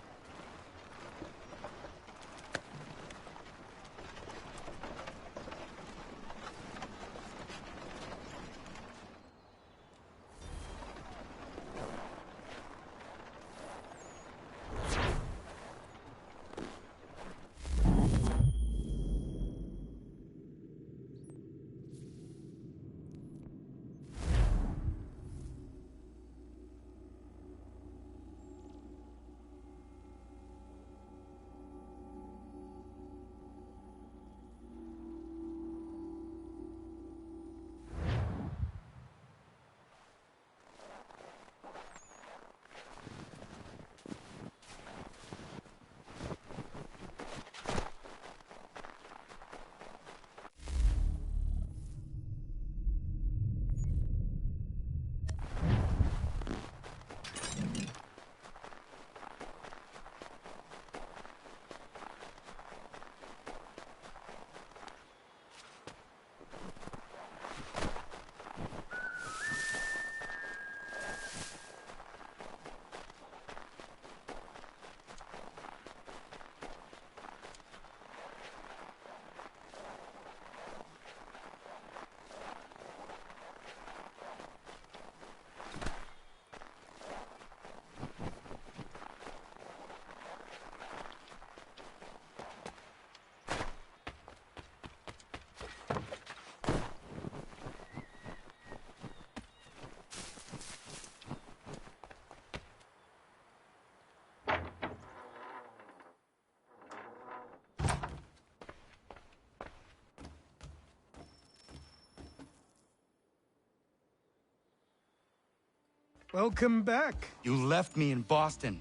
Welcome back. You left me in Boston.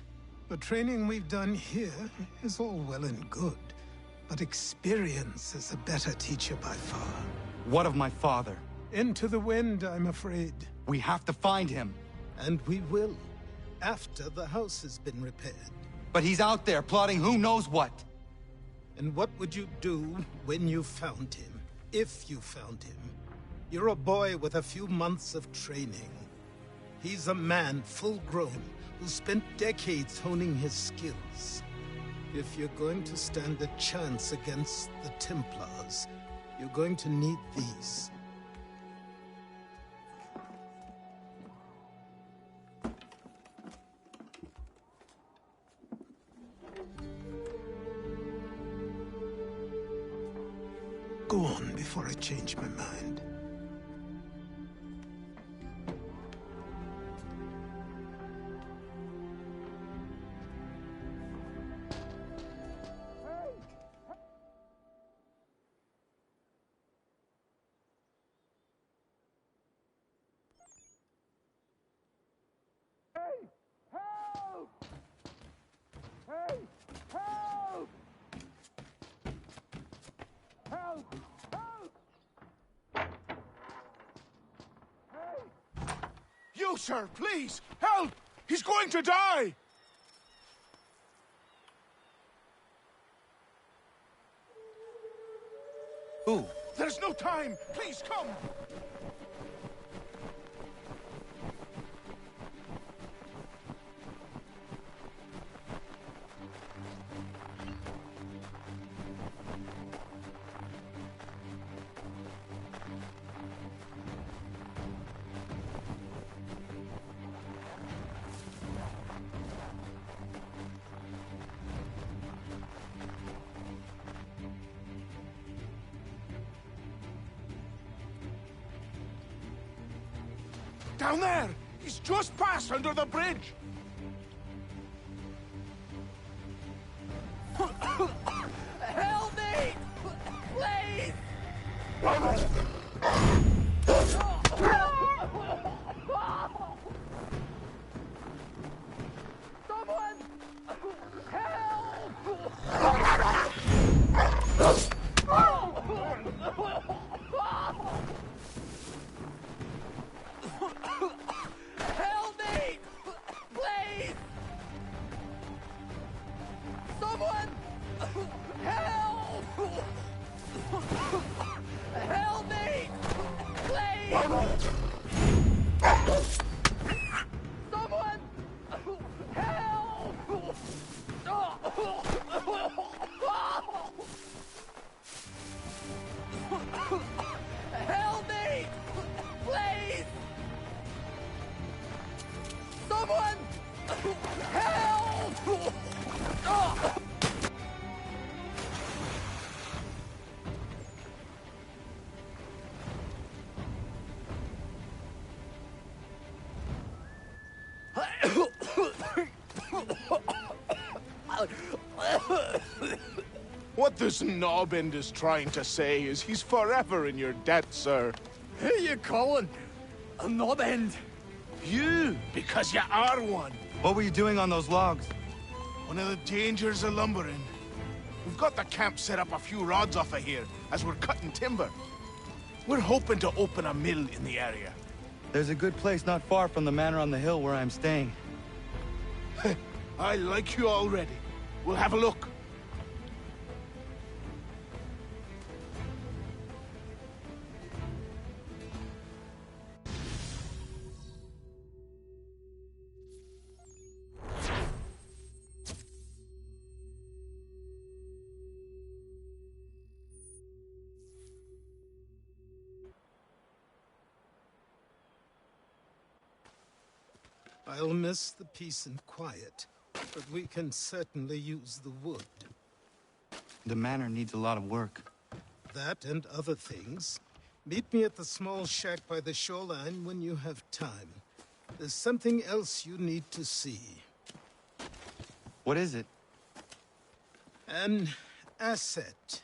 The training we've done here is all well and good, but experience is a better teacher by far. What of my father? Into the wind, I'm afraid. We have to find him. And we will, after the house has been repaired. But he's out there plotting who knows what. And what would you do when you found him? If you found him? You're a boy with a few months of training. He's a man full grown who spent decades honing his skills. If you're going to stand a chance against the Templars, you're going to need these. Go on before I change my mind. Hey! Help! Help! Help! Hey! You, sir, please! Help! He's going to die! Who? There's no time! Please, come! Down there! He's just passed under the bridge! Help me! Please! Someone! Help me! Please! Someone! Help! Help me! Please! Someone! Help! Help me! Please! Someone! Help! What this knobend is trying to say is he's forever in your debt, sir. Who you calling a knobend? You, because you are one. What were you doing on those logs? One of the dangers of lumbering. We've got the camp set up a few rods off of here as we're cutting timber. We're hoping to open a mill in the area. There's a good place not far from the manor on the hill where I'm staying. I like you already. We'll have a look. I'll miss the peace and quiet, but we can certainly use the wood. The manor needs a lot of work. That and other things. Meet me at the small shack by the shoreline when you have time. There's something else you need to see. What is it? An asset.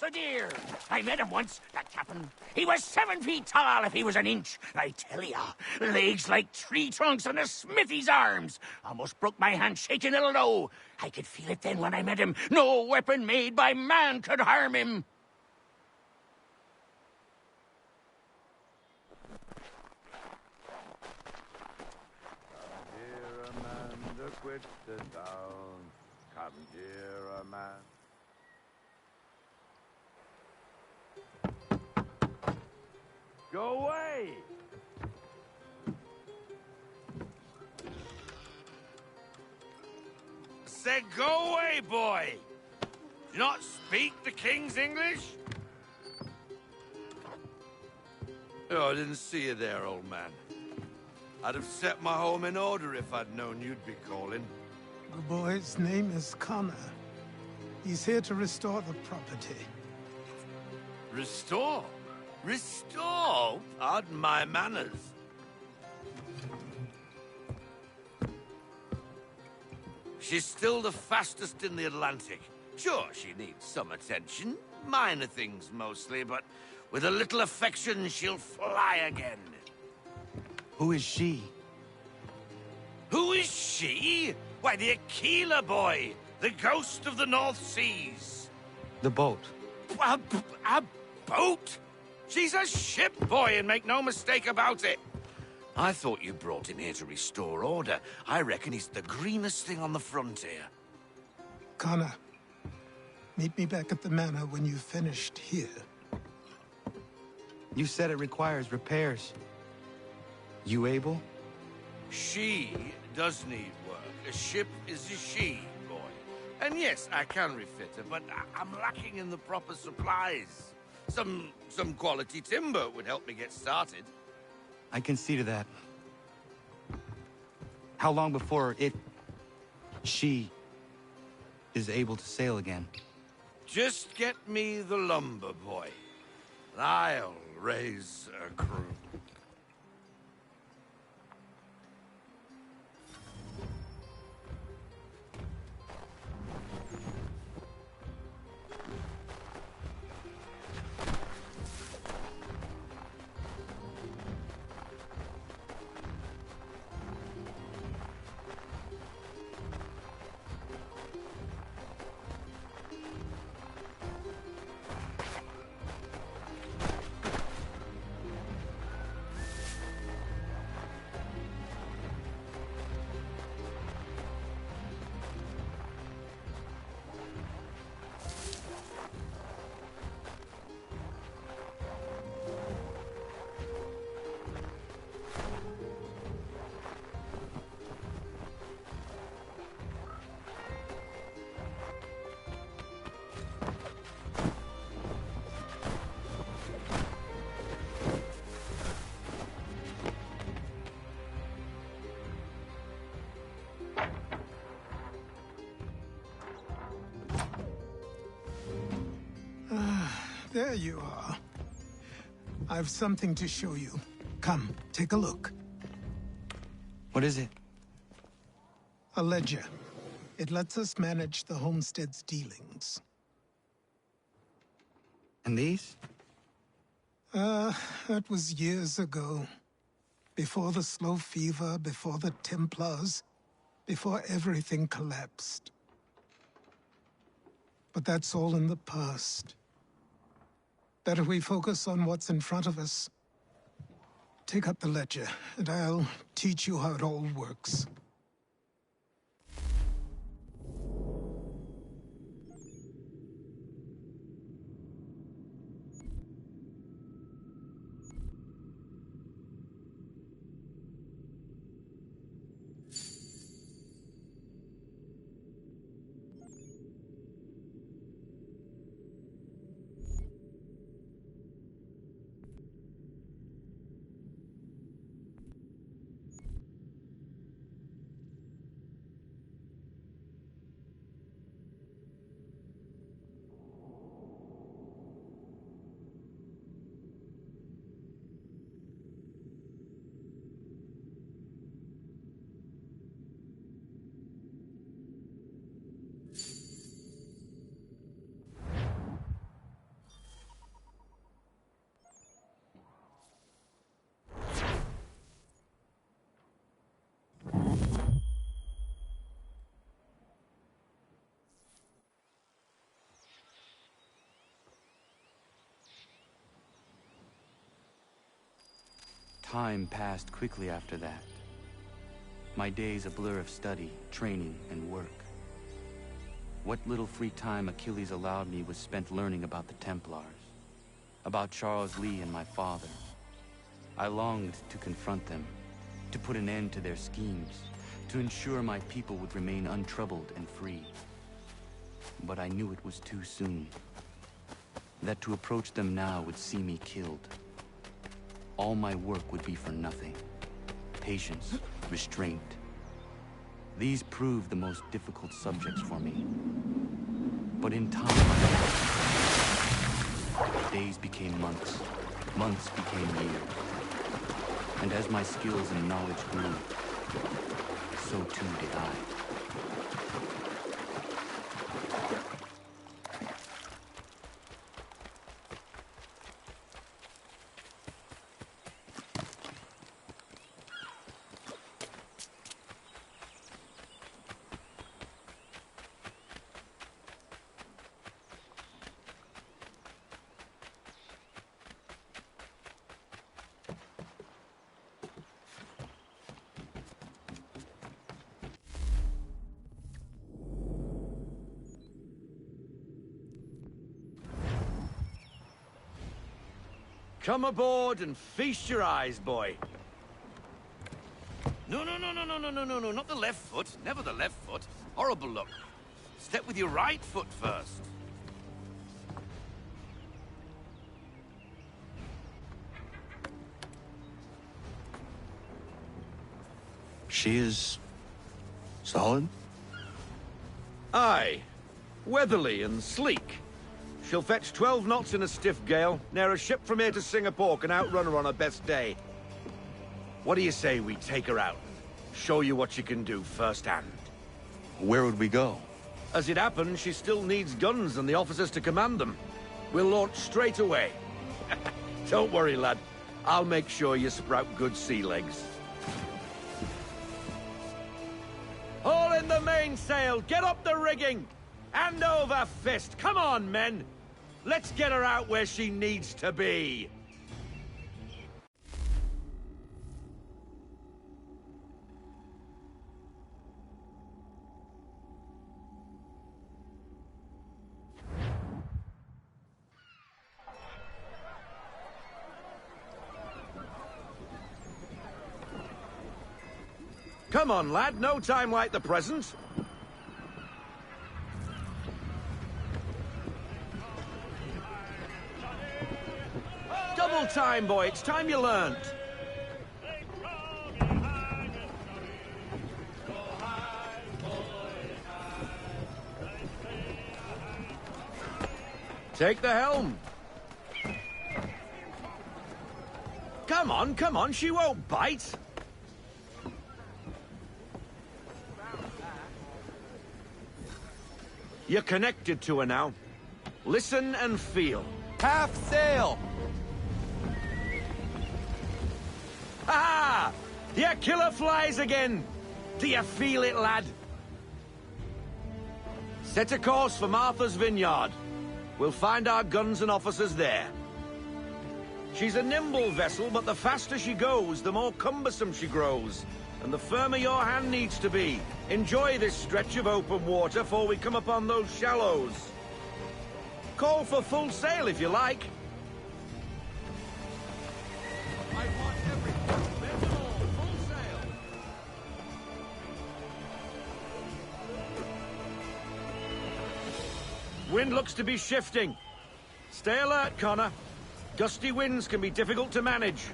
a deer. I met him once, that captain. He was 7 feet tall if he was an inch. I tell ya, legs like tree trunks and a smithy's arms. Almost broke my hand shaking it'll know. I could feel it then when I met him. No weapon made by man could harm him. Here, Amanda, quit the town. Come here, Amanda. Go away! I said go away, boy! Do you not speak the King's English? Oh, I didn't see you there, old man. I'd have set my home in order if I'd known you'd be calling. The boy's name is Connor. He's here to restore the property. Restore? Restore? Pardon my manners. She's still the fastest in the Atlantic. Sure, she needs some attention. Minor things mostly, but with a little affection, she'll fly again. Who is she? Who is she? Why, the Aquila boy, the ghost of the North Seas. The boat. A boat? She's a ship, boy, and make no mistake about it. I thought you brought him here to restore order. I reckon he's the greenest thing on the frontier. Connor, meet me back at the manor when you've finished here. You said it requires repairs. You able? She does need work. A ship is a she, boy. And yes, I can refit her, but I'm lacking in the proper supplies. Some quality timber would help me get started. I can see to that. How long before she is able to sail again? Just get me the lumber, boy. And I'll raise a crew. There you are. I've something to show you. Come, take a look. What is it? A ledger. It lets us manage the homestead's dealings. And these? That was years ago. Before the slow fever, before the Templars, before everything collapsed. But that's all in the past. Better we focus on what's in front of us. Take up the ledger, and I'll teach you how it all works. Time passed quickly after that. My days a blur of study, training, and work. What little free time Achilles allowed me was spent learning about the Templars, about Charles Lee and my father. I longed to confront them, to put an end to their schemes, to ensure my people would remain untroubled and free. But I knew it was too soon, that to approach them now would see me killed. All my work would be for nothing. Patience, restraint. These proved the most difficult subjects for me. But in time, days became months, months became years. And as my skills and knowledge grew, so too did I. Come aboard and feast your eyes, boy. No, not the left foot. Never the left foot. Horrible luck. Step with your right foot first. She is... solid? Aye. Weatherly and sleek. She'll fetch 12 knots in a stiff gale, near a ship from here to Singapore can outrun her on her best day. What do you say we take her out? Show you what she can do firsthand. Where would we go? As it happens, she still needs guns and the officers to command them. We'll launch straight away. Don't worry, lad. I'll make sure you sprout good sea legs. Haul in the mainsail! Get up the rigging! Hand over fist! Come on, men! Let's get her out where she needs to be! Come on, lad. No time like the present. Double time, boy. It's time you learned. Take the helm. Come on. She won't bite. You're connected to her now. Listen and feel. Half sail! Ah! Your killer flies again! Do you feel it, lad? Set a course for Martha's Vineyard. We'll find our guns and officers there. She's a nimble vessel, but the faster she goes, the more cumbersome she grows. And the firmer your hand needs to be. Enjoy this stretch of open water before we come upon those shallows. Call for full sail if you like. I want everything. Bend them all. Full sail. Wind looks to be shifting. Stay alert, Connor. Gusty winds can be difficult to manage.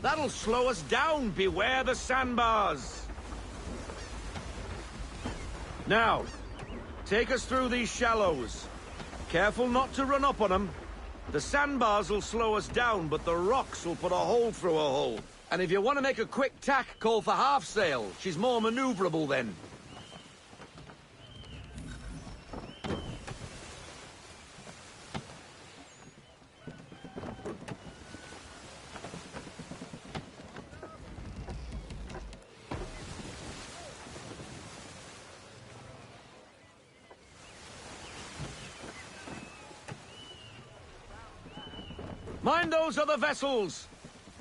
That'll slow us down. Beware the sandbars. Now, take us through these shallows. Careful not to run up on them. The sandbars will slow us down, but the rocks will put a hole through a hull. And if you want to make a quick tack, call for half sail. She's more maneuverable then. Mind those other vessels!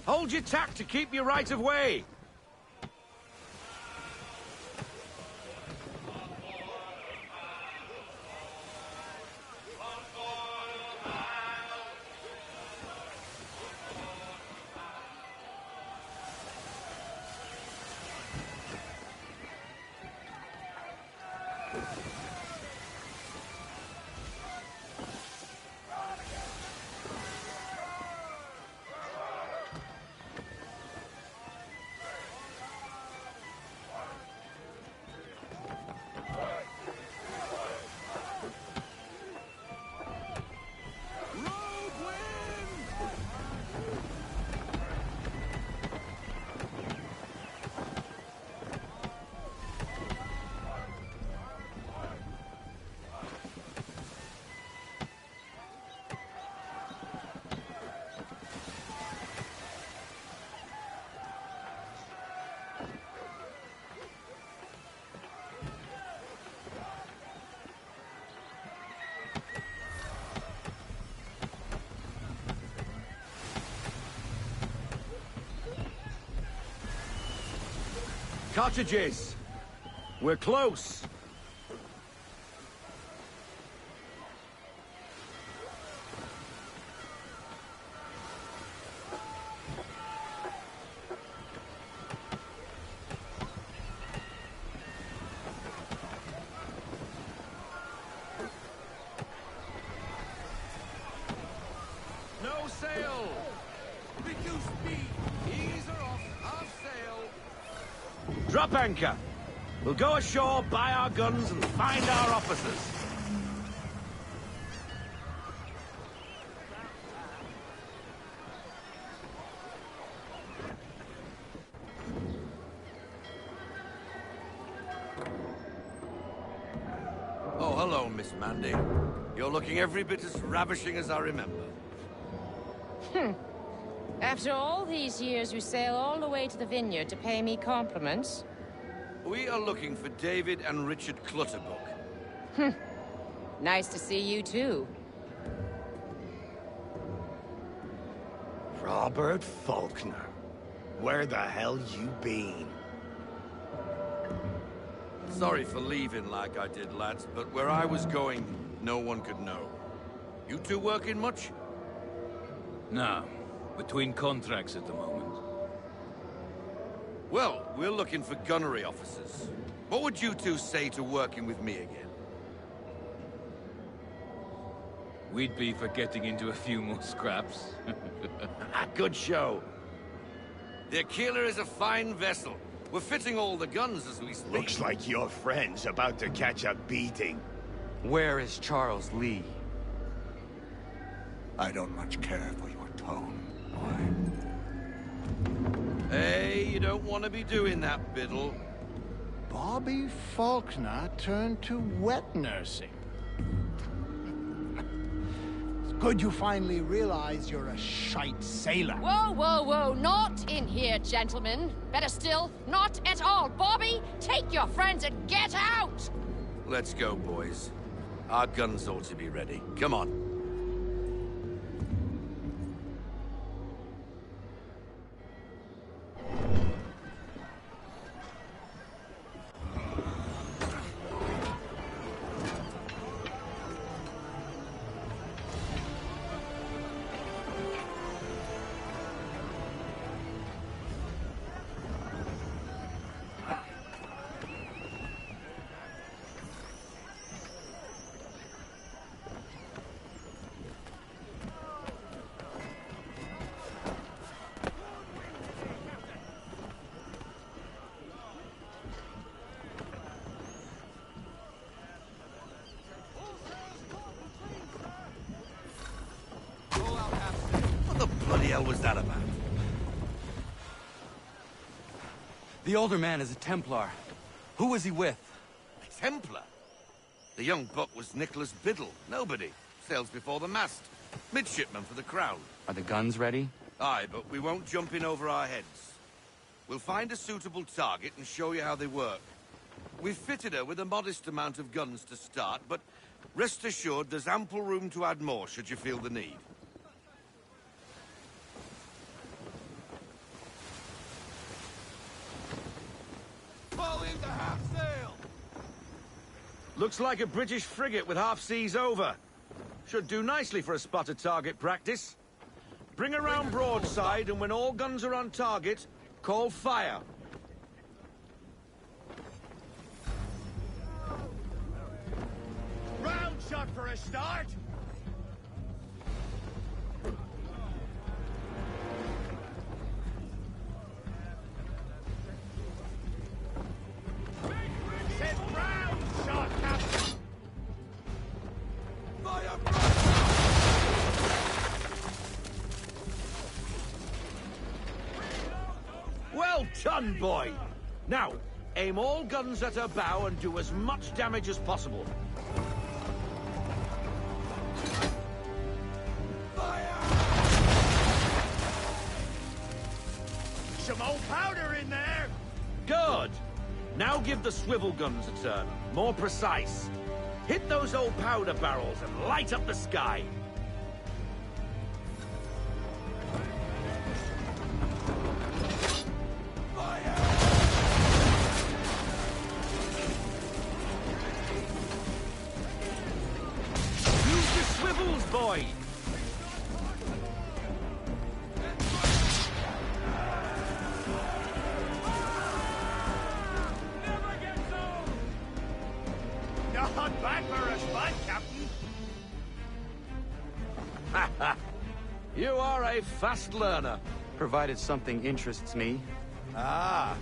Hold your tack to keep your right of way! Cottages! We're close! No sail! Reduce speed! Ease her off! Half sail! Drop anchor! We'll go ashore, buy our guns, and find our officers. Oh, hello, Miss Mandy. You're looking every bit as ravishing as I remember. After all these years, you sail all the way to the vineyard to pay me compliments? We are looking for David and Richard Clutterbuck. Nice to see you, too. Robert Faulkner. Where the hell you been? Sorry for leaving like I did, lads, but where I was going, no one could know. You two working much? No. Between contracts at the moment. Well, we're looking for gunnery officers. What would you two say to working with me again? We'd be for getting into a few more scraps. Good show. The Aquila is a fine vessel. We're fitting all the guns as we speak. Looks like your friend's about to catch a beating. Where is Charles Lee? I don't much care for your tone, boy. Hey, you don't want to be doing that, Biddle. Bobby Faulkner turned to wet nursing. It's good you finally realize you're a shite sailor. Whoa, whoa, whoa, not in here, gentlemen. Better still, not at all. Bobby, take your friends and get out! Let's go, boys. Our guns ought to be ready. Come on. What the hell was that about? The older man is a Templar. Who was he with? A Templar? The young buck was Nicholas Biddle. Nobody. Sails before the mast. Midshipman for the Crown. Are the guns ready? Aye, but we won't jump in over our heads. We'll find a suitable target and show you how they work. We've fitted her with a modest amount of guns to start, but rest assured there's ample room to add more should you feel the need. Looks like a British frigate with half seas over. Should do nicely for a spotted target practice. Bring around broadside, and when all guns are on target, call fire. Round shot for a start. Said round shot, Captain. Well done, boy! Now, aim all guns at her bow and do as much damage as possible. Some old powder in there. Good! Now give the swivel guns a turn. More precise. Hit those old powder barrels and light up the sky. Use the swivels, boy! Not bad for a spud, Captain. You are a fast learner. Provided something interests me. Ah,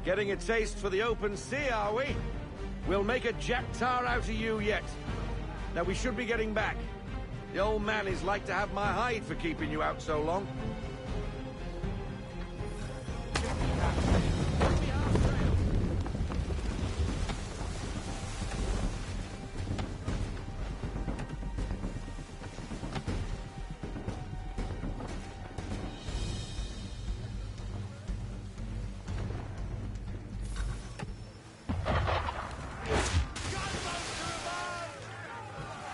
getting a taste for the open sea, are we? We'll make a jack tar out of you yet. Now we should be getting back. The old man is like to have my hide for keeping you out so long.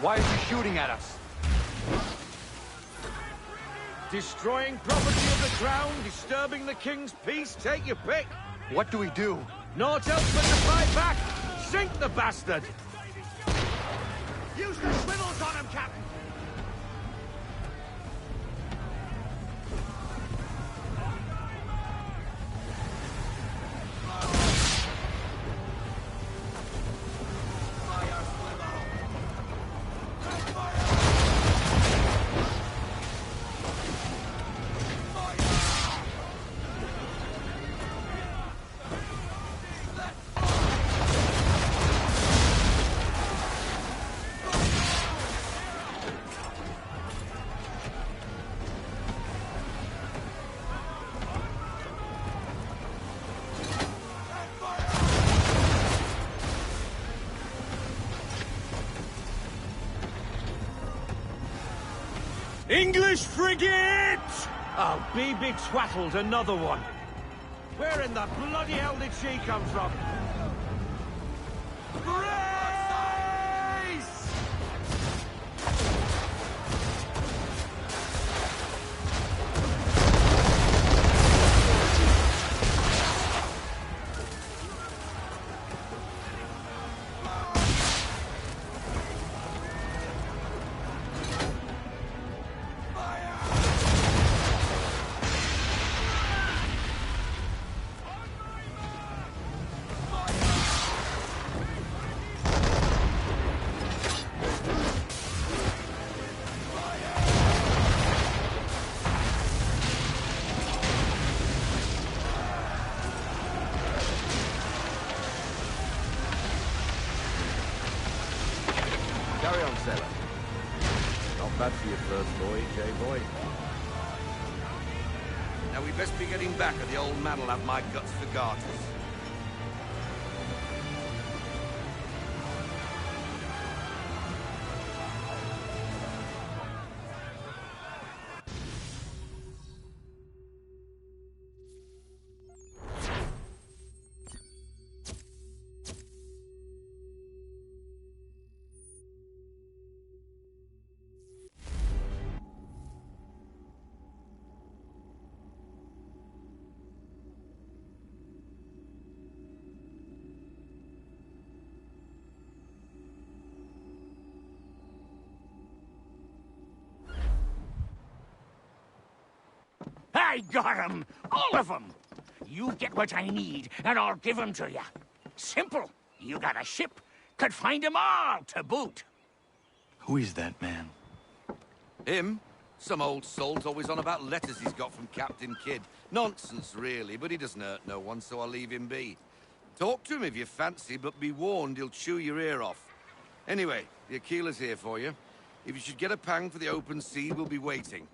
Why is he shooting at us? Destroying property of the crown, disturbing the king's peace, take your pick. What do we do? Naught else but to fight back. Sink the bastard. Use the swivels on him, Captain. English frigate! Oh, be twaddled, another one. Where in the bloody hell did she come from? Brace! Carry on, sailor. Not bad for your first voyage, eh, boy? Now we best be getting back, or the old man'll have my guts for garters. I got 'em! All of 'em! You get what I need, and I'll give 'em to you. Simple. You got a ship, could find 'em all to boot. Who is that man? Him? Some old salt always on about letters he's got from Captain Kidd. Nonsense, really, but he doesn't hurt no one, so I'll leave him be. Talk to him if you fancy, but be warned he'll chew your ear off. Anyway, the Aquila's here for you. If you should get a pang for the open sea, we'll be waiting.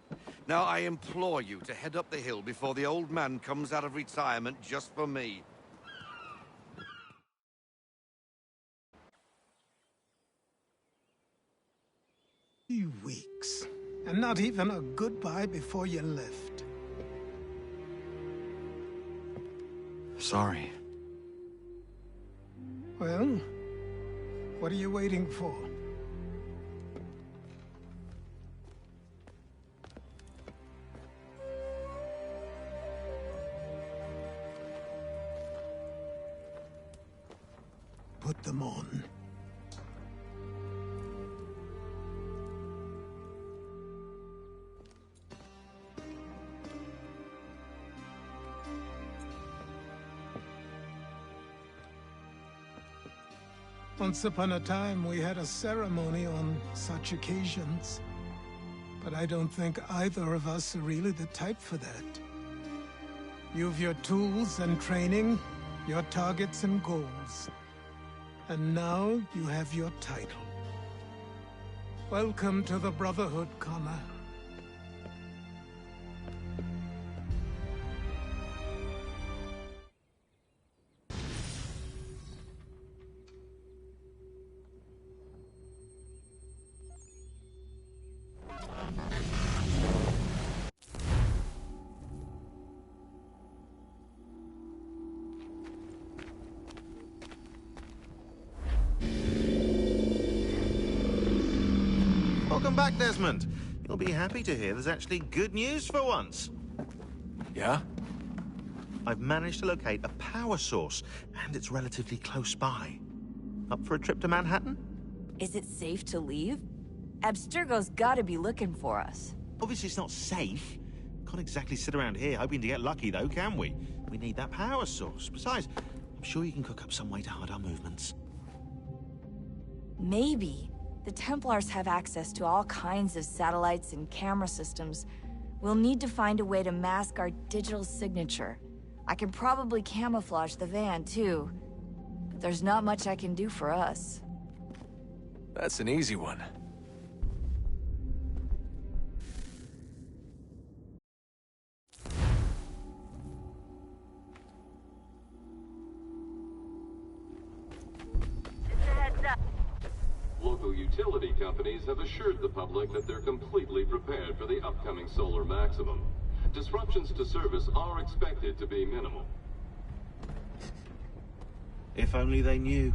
Now, I implore you to head up the hill before the old man comes out of retirement just for me. Weeks. And not even a goodbye before you left. Sorry. Well, what are you waiting for? Put them on. Once upon a time, we had a ceremony on such occasions. But I don't think either of us are really the type for that. You've your tools and training, your targets and goals. And now you have your title. Welcome to the Brotherhood, Connor. Welcome back, Desmond. You'll be happy to hear there's actually good news for once. Yeah? I've managed to locate a power source, and it's relatively close by. Up for a trip to Manhattan? Is it safe to leave? Abstergo's gotta be looking for us. Obviously it's not safe. Can't exactly sit around here hoping to get lucky, though, can we? We need that power source. Besides, I'm sure you can cook up some way to hide our movements. Maybe. The Templars have access to all kinds of satellites and camera systems. We'll need to find a way to mask our digital signature. I can probably camouflage the van, too. But there's not much I can do for us. That's an easy one. Local utility companies have assured the public that they're completely prepared for the upcoming solar maximum. Disruptions to service are expected to be minimal. If only they knew.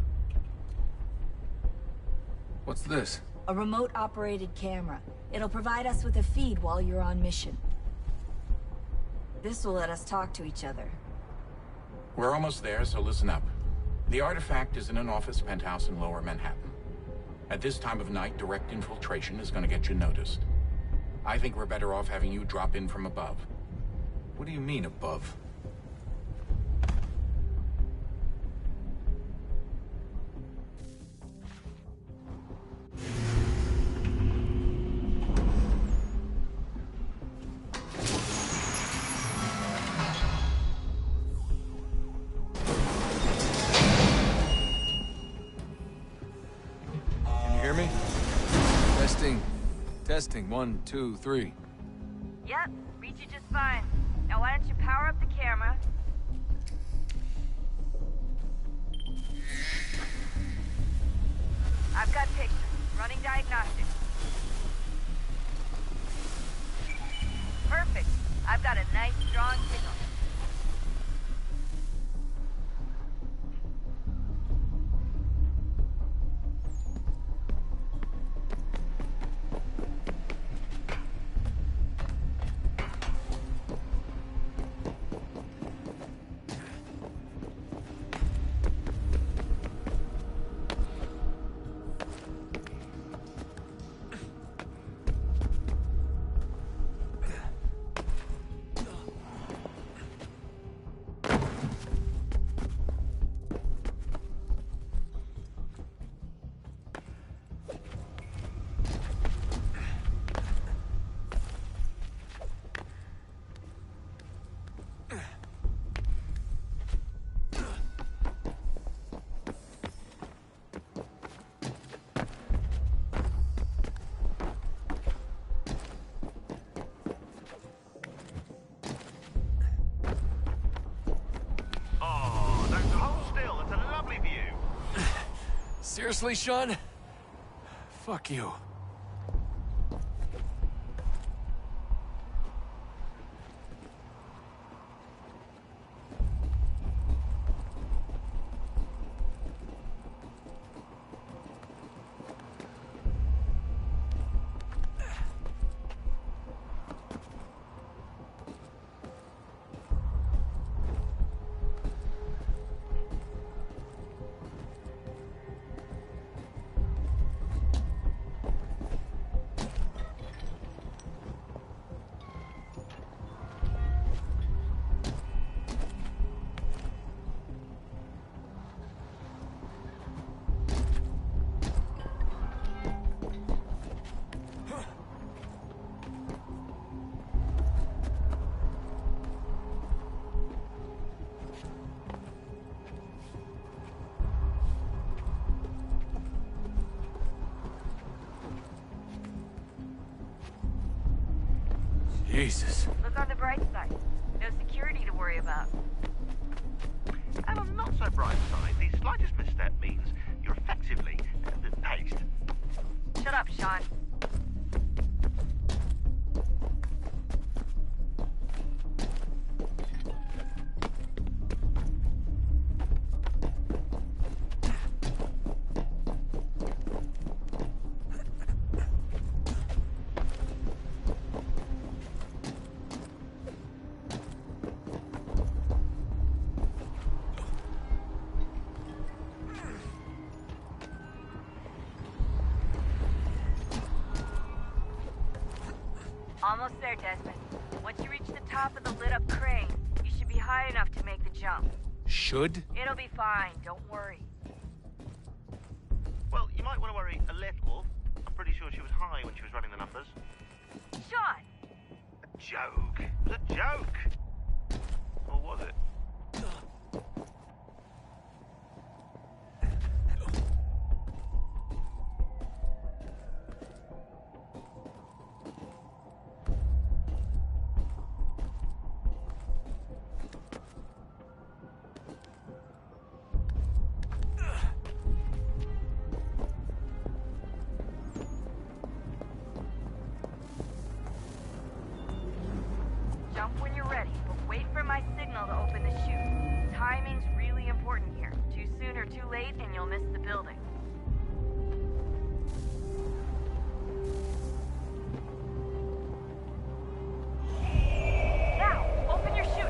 What's this? A remote-operated camera. It'll provide us with a feed while you're on mission. This will let us talk to each other. We're almost there, so listen up. The artifact is in an office penthouse in Lower Manhattan. At this time of night, direct infiltration is going to get you noticed. I think we're better off having you drop in from above. What do you mean, above? Testing, 1, 2, 3. Yep, read you just fine. Now why don't you power up the camera? I've got pictures. Running diagnostics. Perfect. I've got a nice, strong signal. Seriously, Sean? Fuck you. Jesus. Look on the bright side. No security to worry about. And on the not so bright side, the slightest misstep means you're effectively paced. Shut up, Sean. Almost there, Desmond. Once you reach the top of the lit-up crane, you should be high enough to make the jump. Should? It'll be fine, don't worry. Well, you might want to worry a little. I'm pretty sure she was high when she was running the numbers. Sean! A joke. It was a joke. Or was it? Jump when you're ready, but wait for my signal to open the chute. Timing's really important here. Too soon or too late, and you'll miss the building. Now, open your chute.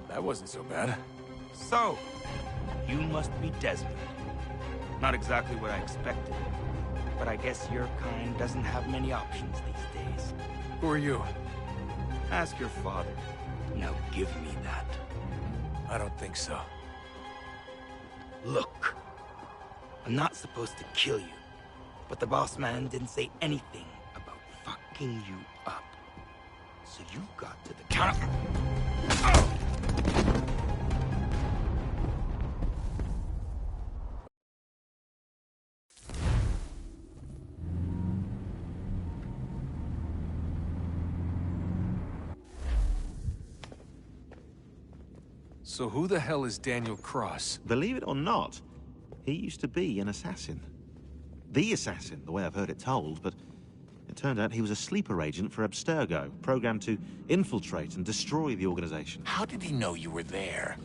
That wasn't so bad. So, you must be Desmond. Not exactly what I expected, but I guess your kind doesn't have many options these days. Who are you? Ask your father. Now give me that. I don't think so. Look, I'm not supposed to kill you, but the boss man didn't say anything about fucking you up. So you got to the counter. So who the hell is Daniel Cross? Believe it or not, he used to be an assassin. The assassin, the way I've heard it told, but it turned out he was a sleeper agent for Abstergo, programmed to infiltrate and destroy the organization. How did he know you were there?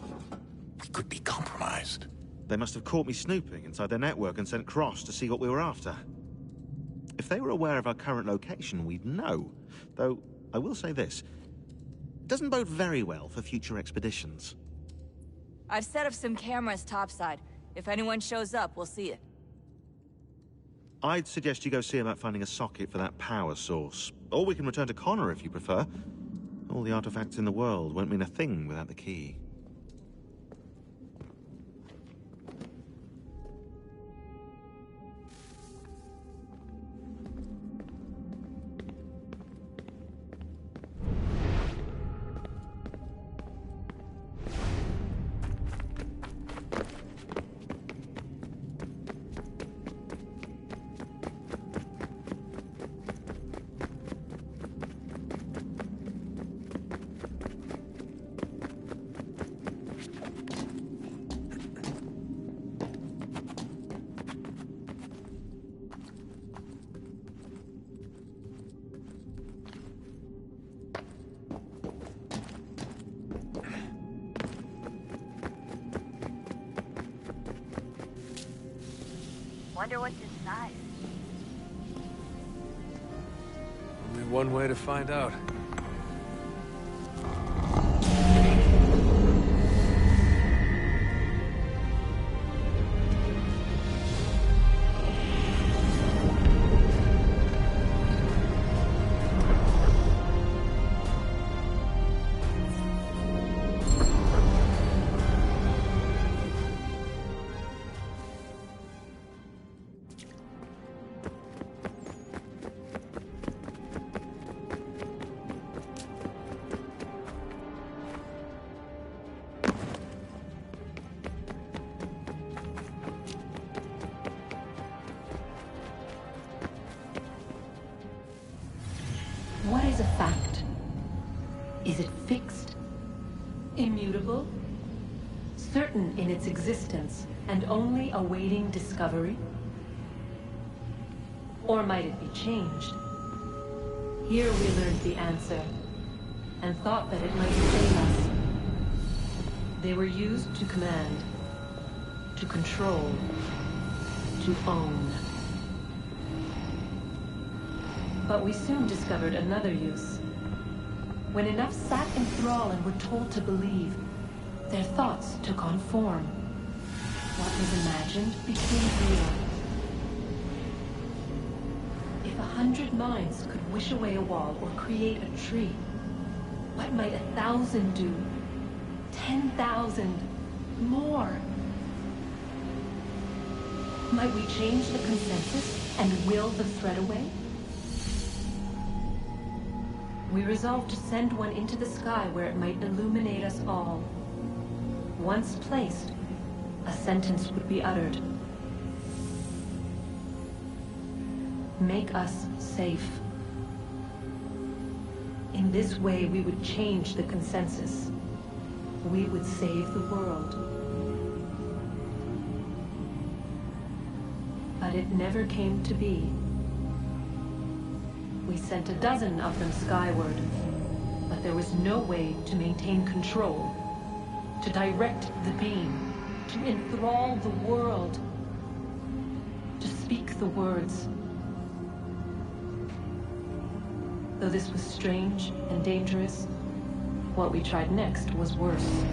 We could be compromised. They must have caught me snooping inside their network and sent Cross to see what we were after. If they were aware of our current location, we'd know. Though, I will say this. It doesn't bode very well for future expeditions. I've set up some cameras topside. If anyone shows up, we'll see it. I'd suggest you go see about finding a socket for that power source. Or we can return to Connor if you prefer. All the artifacts in the world won't mean a thing without the key. Wonder what's inside. Only one way to find out. What is a fact? Is it fixed? Immutable? Certain in its existence and only awaiting discovery? Or might it be changed? Here we learned the answer, and thought that it might save us. They were used to command, to control, to own. But we soon discovered another use. When enough sat in thrall and were told to believe, their thoughts took on form. What was imagined became real. If 100 minds could wish away a wall or create a tree, what might 1,000 do? 10,000? More? Might we change the consensus and will the threat away? We resolved to send one into the sky where it might illuminate us all. Once placed, a sentence would be uttered. Make us safe. In this way, we would change the consensus. We would save the world. But it never came to be. We sent a dozen of them skyward, but there was no way to maintain control, to direct the beam, to enthrall the world, to speak the words. Though this was strange and dangerous, what we tried next was worse.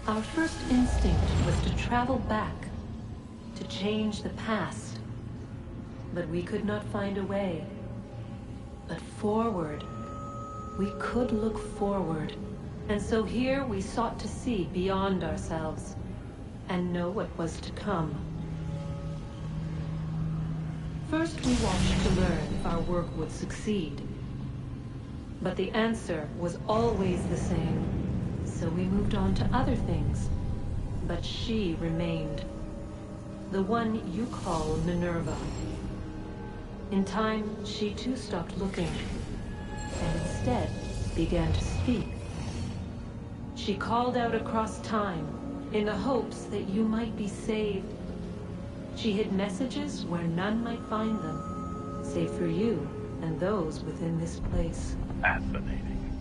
Our first instinct was to travel back, to change the past. But we could not find a way. But forward, we could look forward. And so here we sought to see beyond ourselves, and know what was to come. First we watched to learn if our work would succeed. But the answer was always the same. So we moved on to other things, but she remained. The one you call Minerva. In time, she too stopped looking, and instead began to speak. She called out across time, in the hopes that you might be saved. She hid messages where none might find them, save for you and those within this place. Fascinating.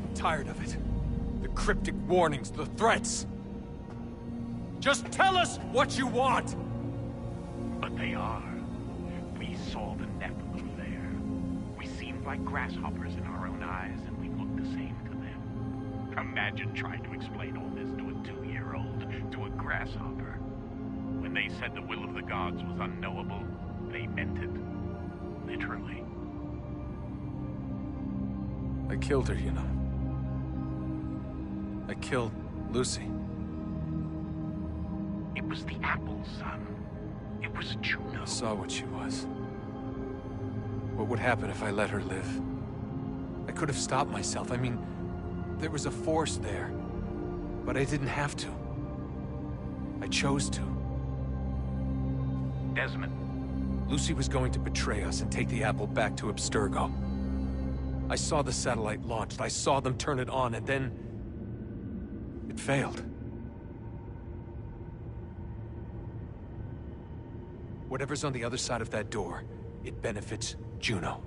I'm tired of it. The cryptic warnings, the threats. Just tell us what you want! But they are. We saw the Nephilim there. We seemed like grasshoppers in our own eyes, and we looked the same to them. Imagine trying to explain all this to a 2-year-old, to a grasshopper. When they said the will of the gods was unknowable, they meant it. Literally. I killed her, you know. I killed Lucy. It was the apple, son. It was Juno. I saw what she was. What would happen if I let her live? I could have stopped myself. I mean, there was a force there. But I didn't have to. I chose to. Desmond. Lucy was going to betray us and take the apple back to Abstergo. I saw the satellite launched. I saw them turn it on, and then... it failed. Whatever's on the other side of that door, it benefits Juno.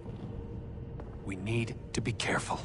We need to be careful.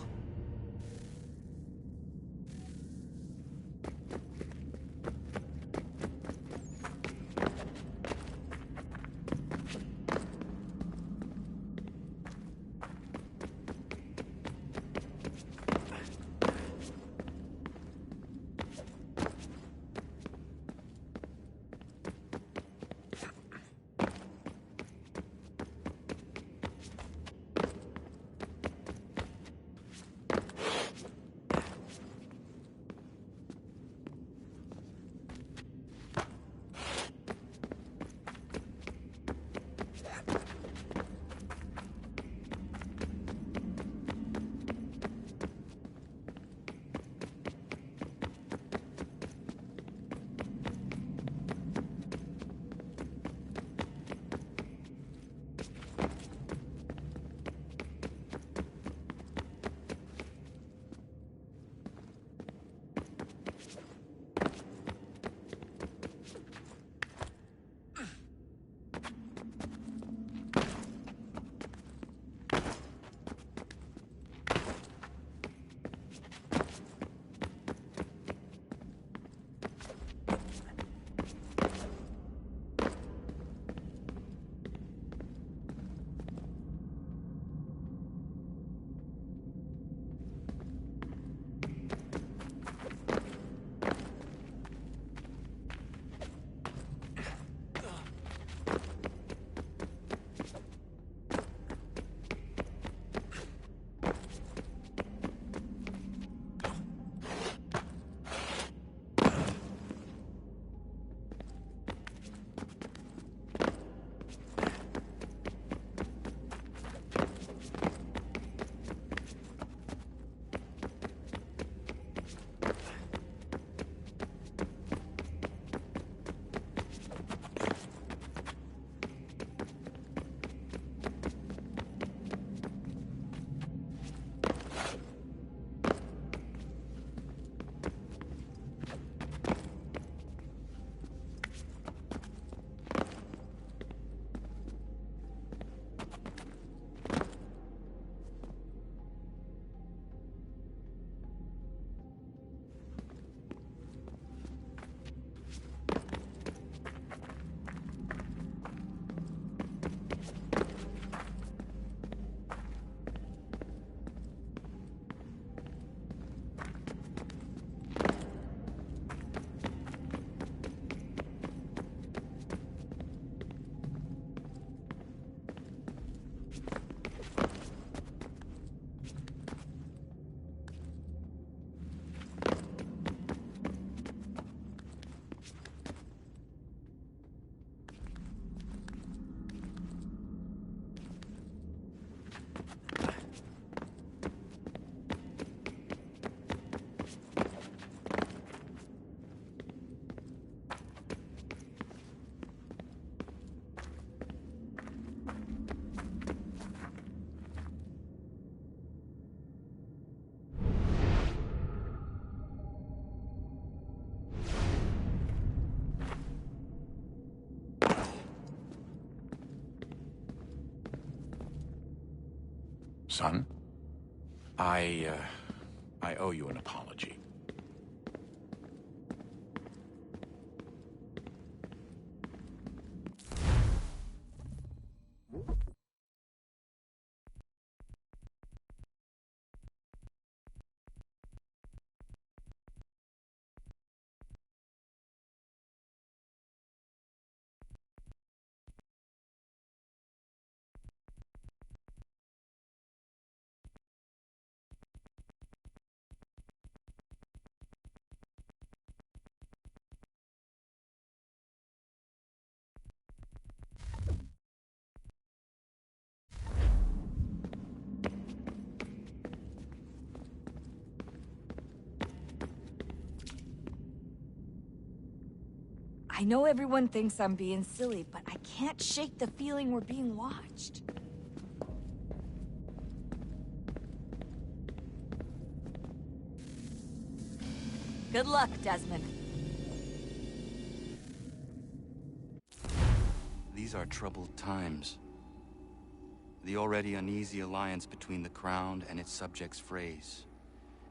son. I owe you an apology. I know everyone thinks I'm being silly, but I can't shake the feeling we're being watched. Good luck, Desmond. These are troubled times. The already uneasy alliance between the Crown and its subjects frays.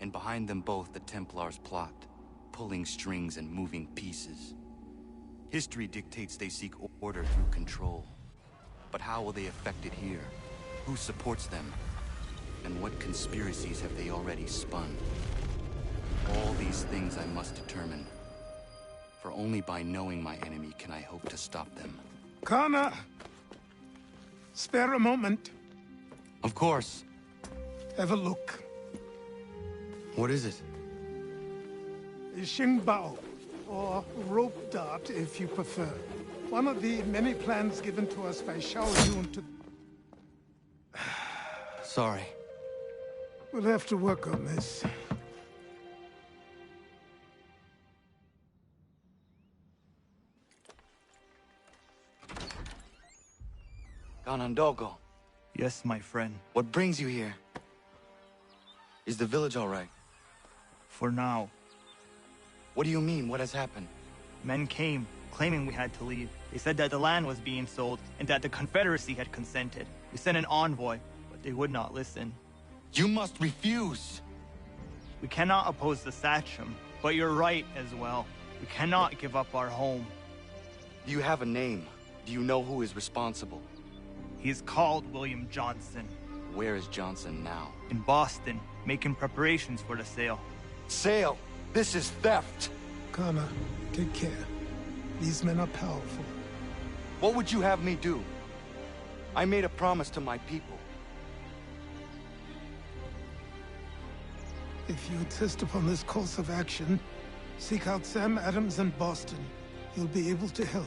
And behind them both the Templars plot, pulling strings and moving pieces. History dictates they seek order through control. But how will they affect it here? Who supports them? And what conspiracies have they already spun? All these things I must determine. For only by knowing my enemy can I hope to stop them. Connor! Spare a moment. Of course. Have a look. What is it? Xingbao, or rope dart if you prefer. One of the many plans given to us by Xiao Yun to... Sorry. We'll have to work on this. Ganondogo. Yes, my friend. What brings you here? Is the village all right? For now. What do you mean? What has happened? Men came, claiming we had to leave. They said that the land was being sold, and that the Confederacy had consented. We sent an envoy, but they would not listen. You must refuse! We cannot oppose the Sachem, but you're right as well. We cannot give up our home. Do you have a name? Do you know who is responsible? He is called William Johnson. Where is Johnson now? In Boston, making preparations for the sale. Sale? This is theft! Connor, take care. These men are powerful. What would you have me do? I made a promise to my people. If you insist upon this course of action, seek out Sam Adams in Boston. He'll be able to help.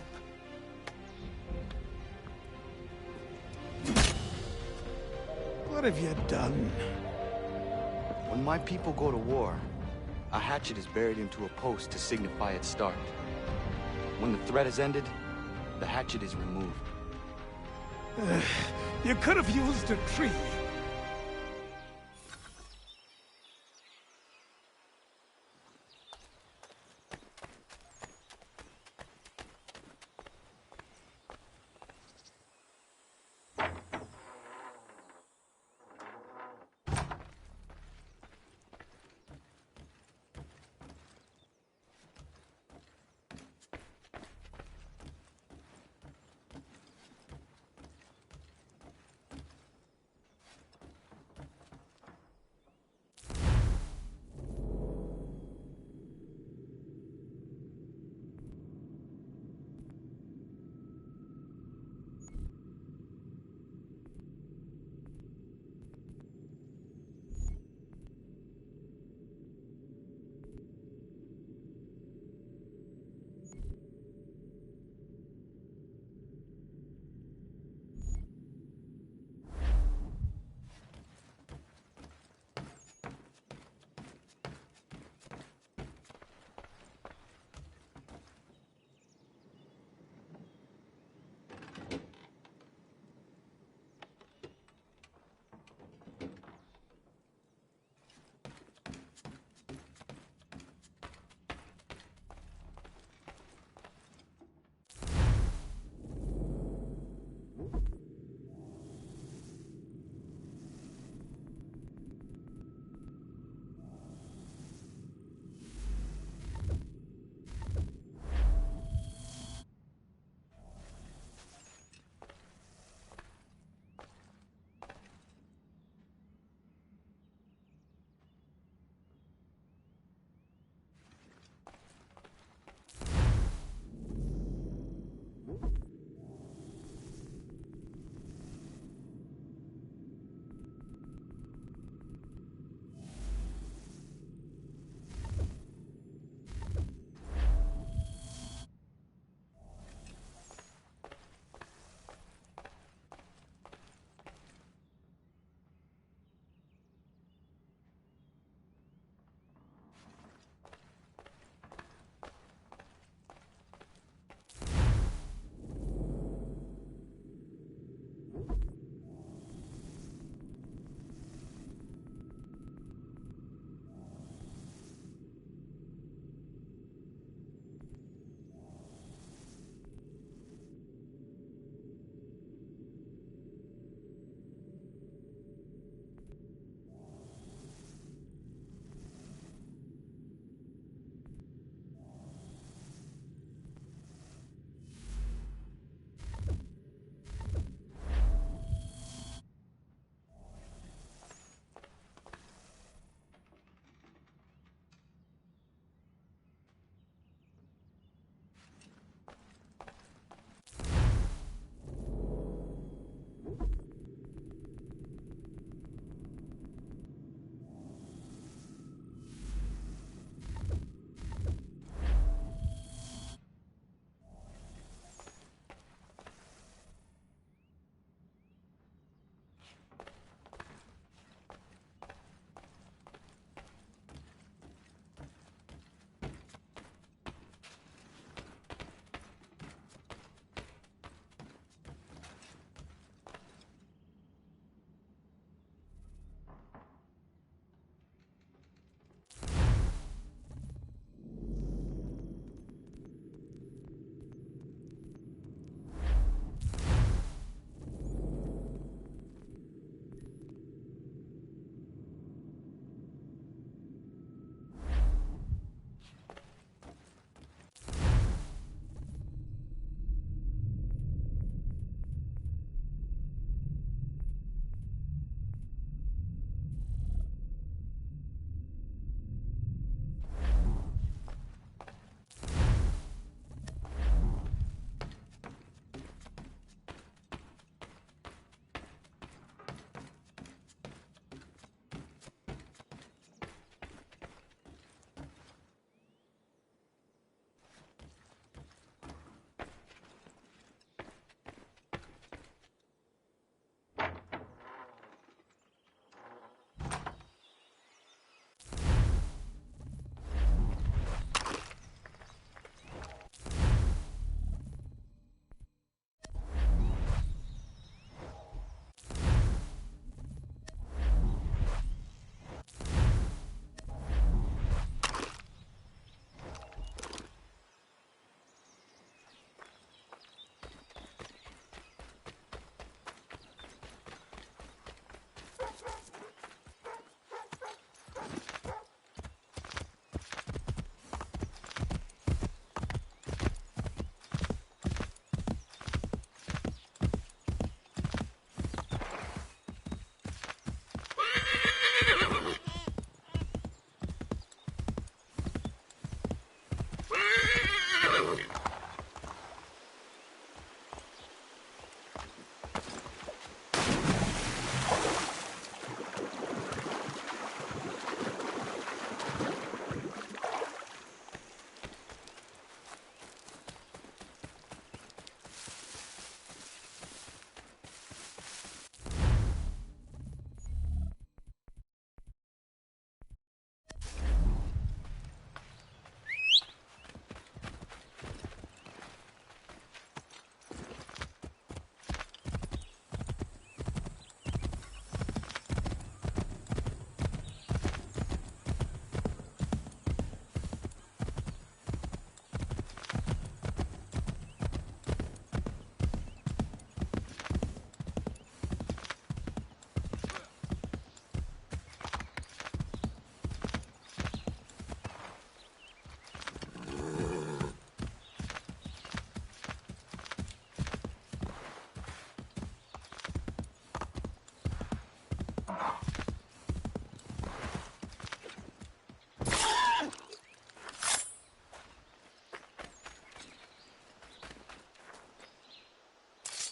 What have you done? When my people go to war, a hatchet is buried into a post to signify its start. When the threat is ended, the hatchet is removed. You could have used a tree.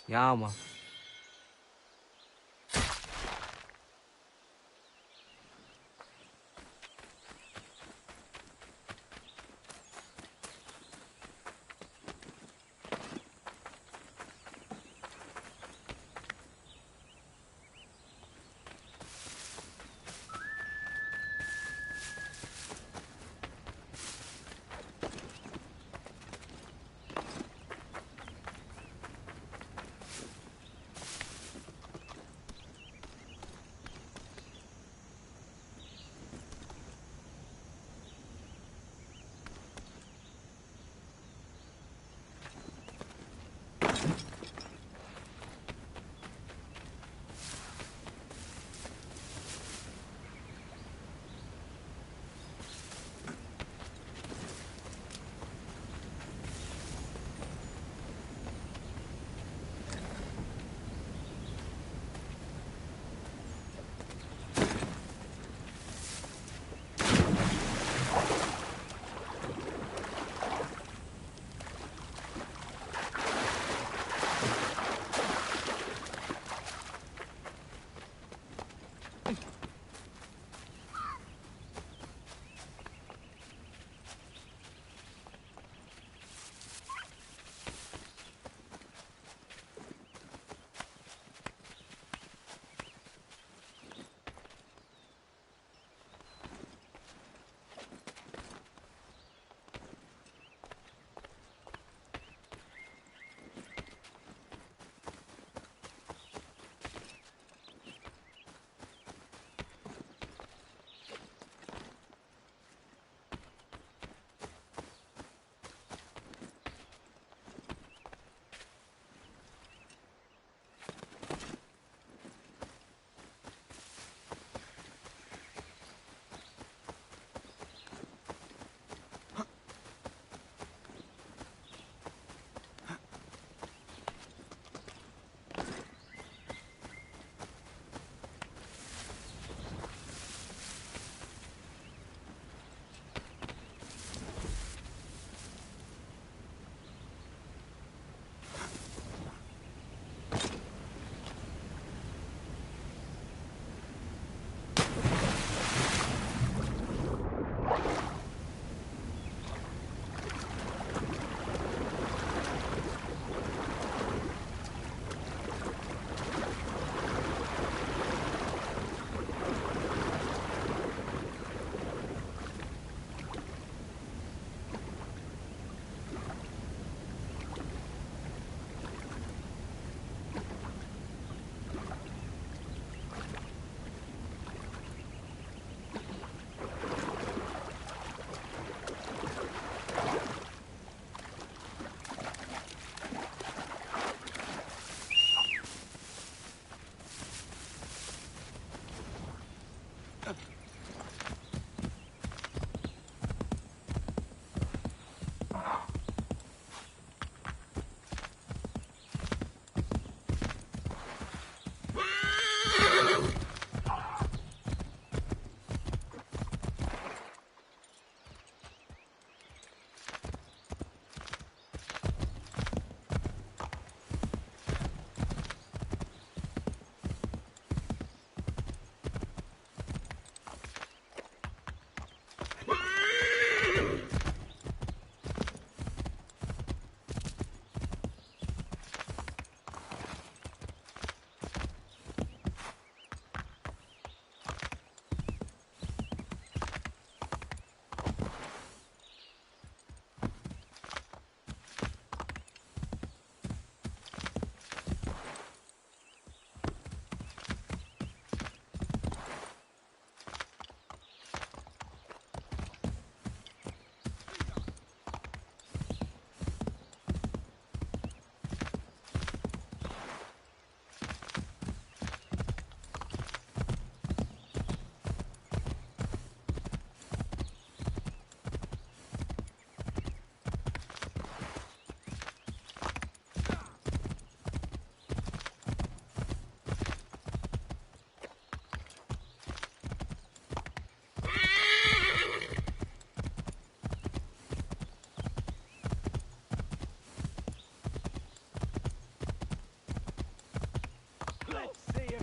Yeah, man.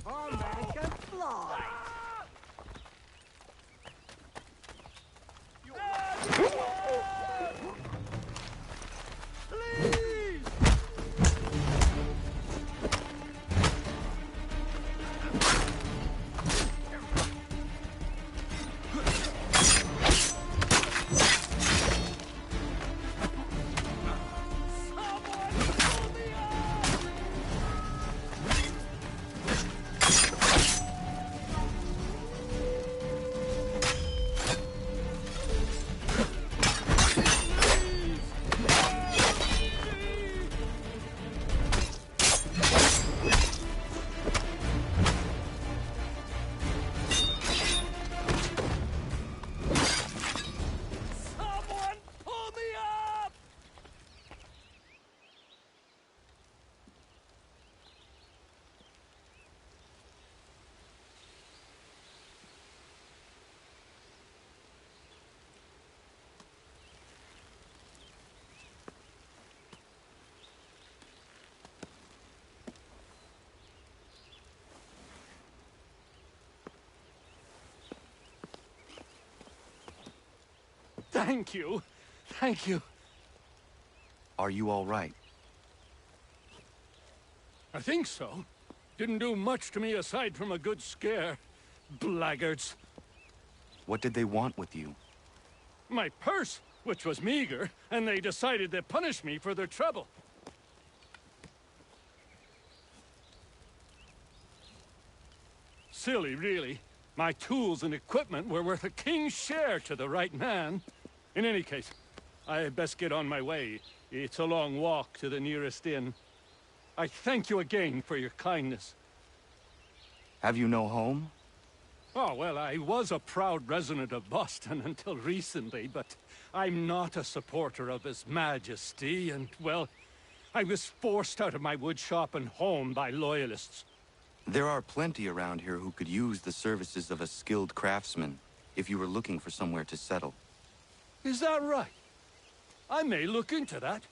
Poor man can fly. Thank you. Thank you. Are you all right? I think so. Didn't do much to me aside from a good scare. Blackguards. What did they want with you? My purse, which was meager, and they decided to punish me for their trouble. Silly, really. My tools and equipment were worth a king's share to the right man. In any case, I had best get on my way. It's a long walk to the nearest inn. I thank you again for your kindness. Have you no home? Oh, well, I was a proud resident of Boston until recently, but I'm not a supporter of His Majesty, and, well, I was forced out of my woodshop and home by loyalists. There are plenty around here who could use the services of a skilled craftsman, if you were looking for somewhere to settle. Is that right? I may look into that.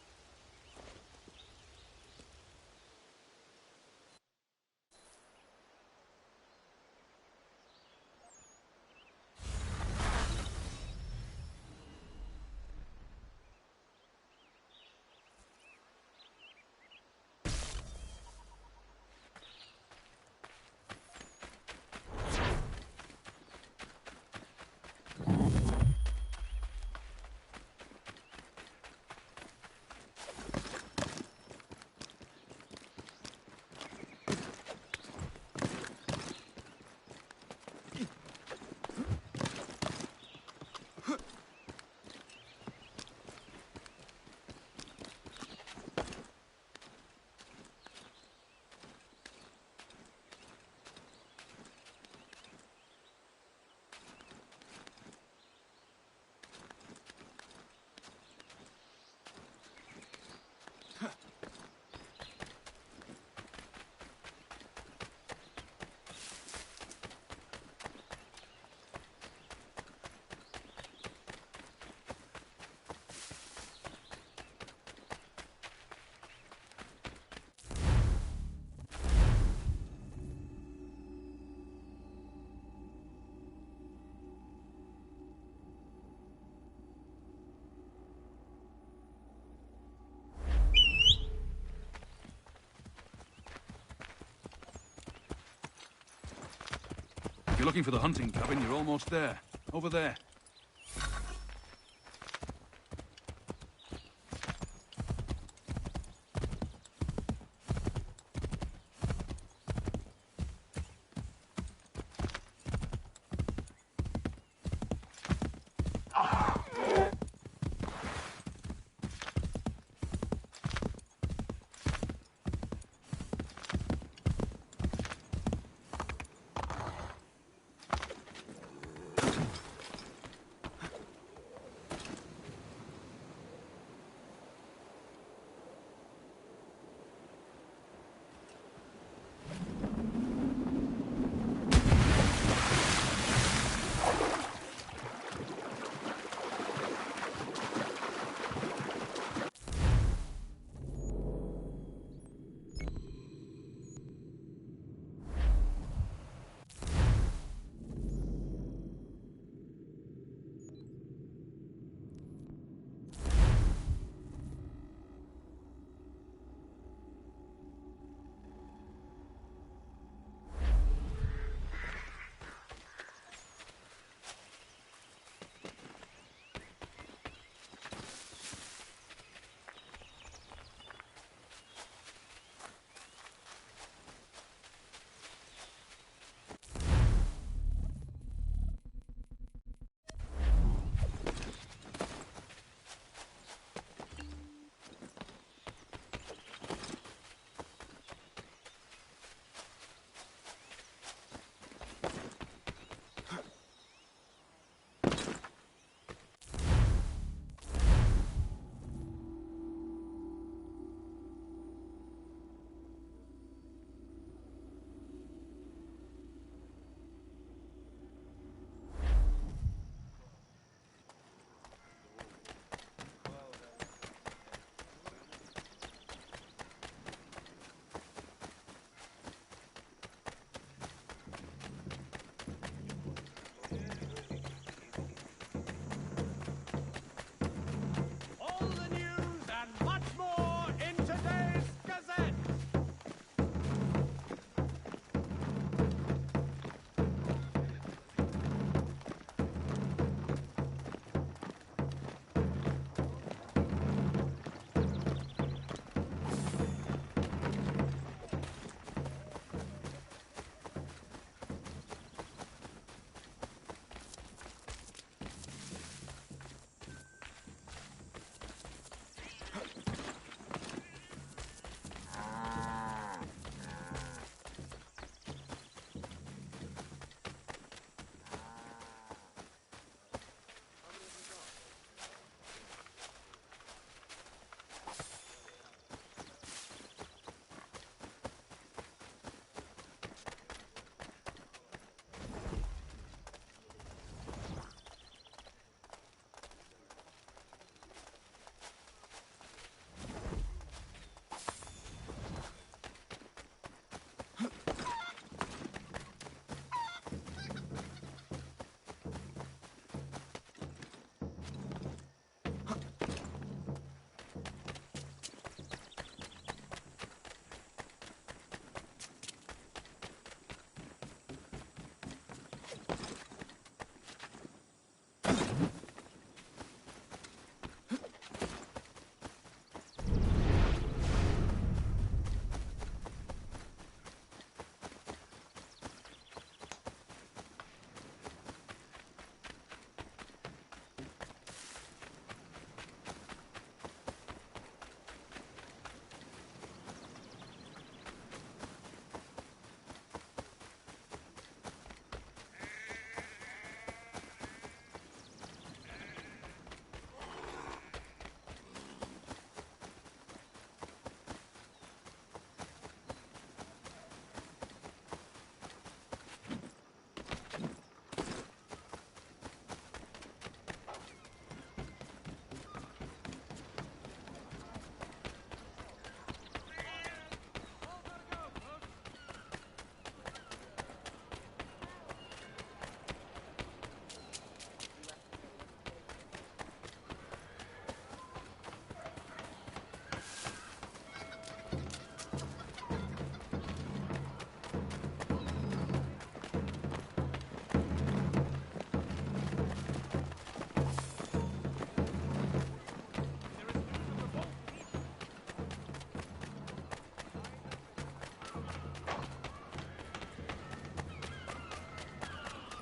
If you're looking for the hunting cabin, you're almost there. Over there.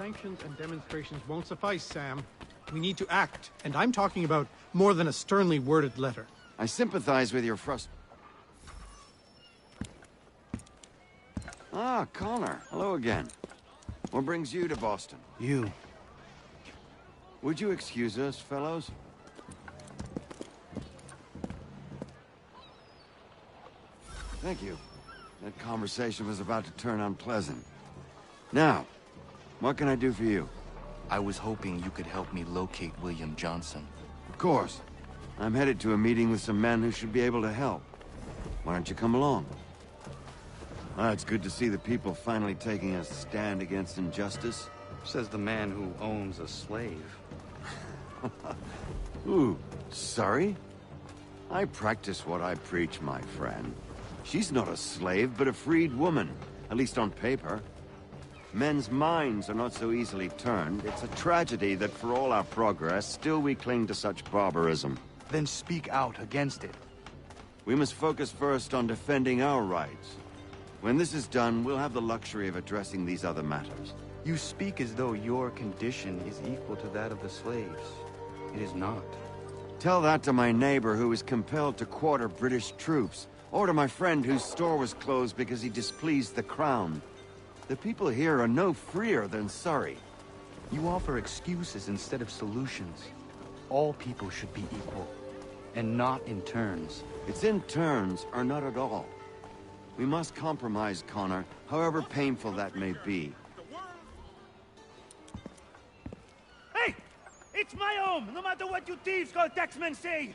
Sanctions and demonstrations won't suffice, Sam. We need to act, and I'm talking about more than a sternly worded letter. I sympathize with your frustration. Ah, Connor. Hello again. What brings you to Boston? You. Would you excuse us, fellows? Thank you. That conversation was about to turn unpleasant. Now, what can I do for you? I was hoping you could help me locate William Johnson. Of course. I'm headed to a meeting with some men who should be able to help. Why don't you come along? It's good to see the people finally taking a stand against injustice. Says the man who owns a slave. Ooh, sorry? I practice what I preach, my friend. She's not a slave, but a freed woman, at least on paper. Men's minds are not so easily turned. It's a tragedy that for all our progress, still we cling to such barbarism. Then speak out against it. We must focus first on defending our rights. When this is done, we'll have the luxury of addressing these other matters. You speak as though your condition is equal to that of the slaves. It is not. Tell that to my neighbor who was compelled to quarter British troops, or to my friend whose store was closed because he displeased the crown. The people here are no freer than Surrey. You offer excuses instead of solutions. All people should be equal, and not in turns. It's in turns, or not at all. We must compromise, Connor, however painful that may be. Hey! It's my home, no matter what you thieves called taxmen say!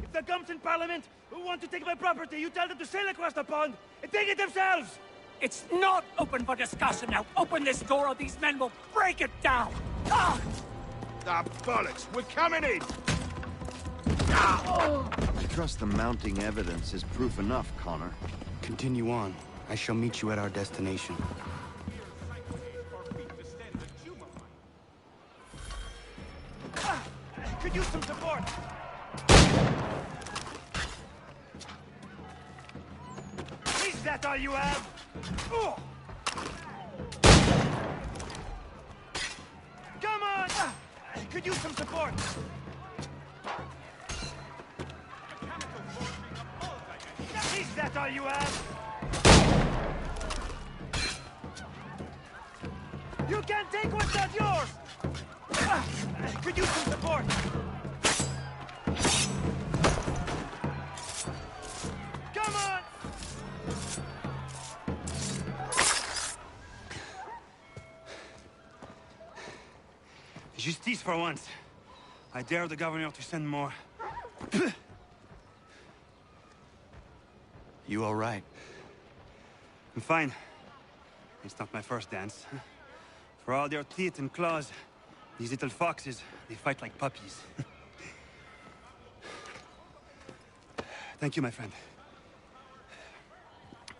If the gums in Parliament who want to take my property, you tell them to sail across the pond and take it themselves! It's not open for discussion now. Open this door or these men will break it down. Ah! Ah, bollocks! We're coming in! I trust the mounting evidence is proof enough, Connor. Continue on. I shall meet you at our destination. Could use some support! Is that all you have? Oh. Come on! Could use some support! Is that all you have? You can't take what's not yours! Could use some support! Come on! Justice for once. I dare the governor to send more. You all right? I'm fine. It's not my first dance. For all their teeth and claws, these little foxes, they fight like puppies. Thank you, my friend.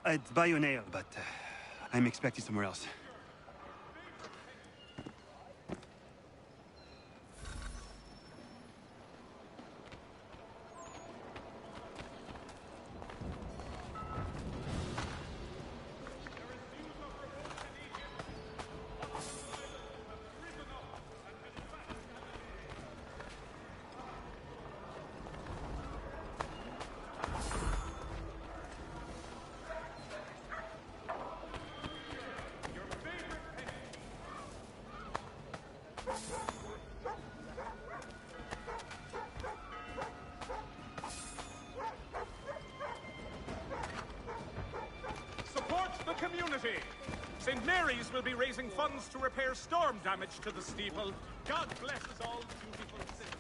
I'd buy you an ale, but I'm expecting somewhere else. Community. St. Mary's will be raising funds to repair storm damage to the steeple. God bless us all, beautiful citizens.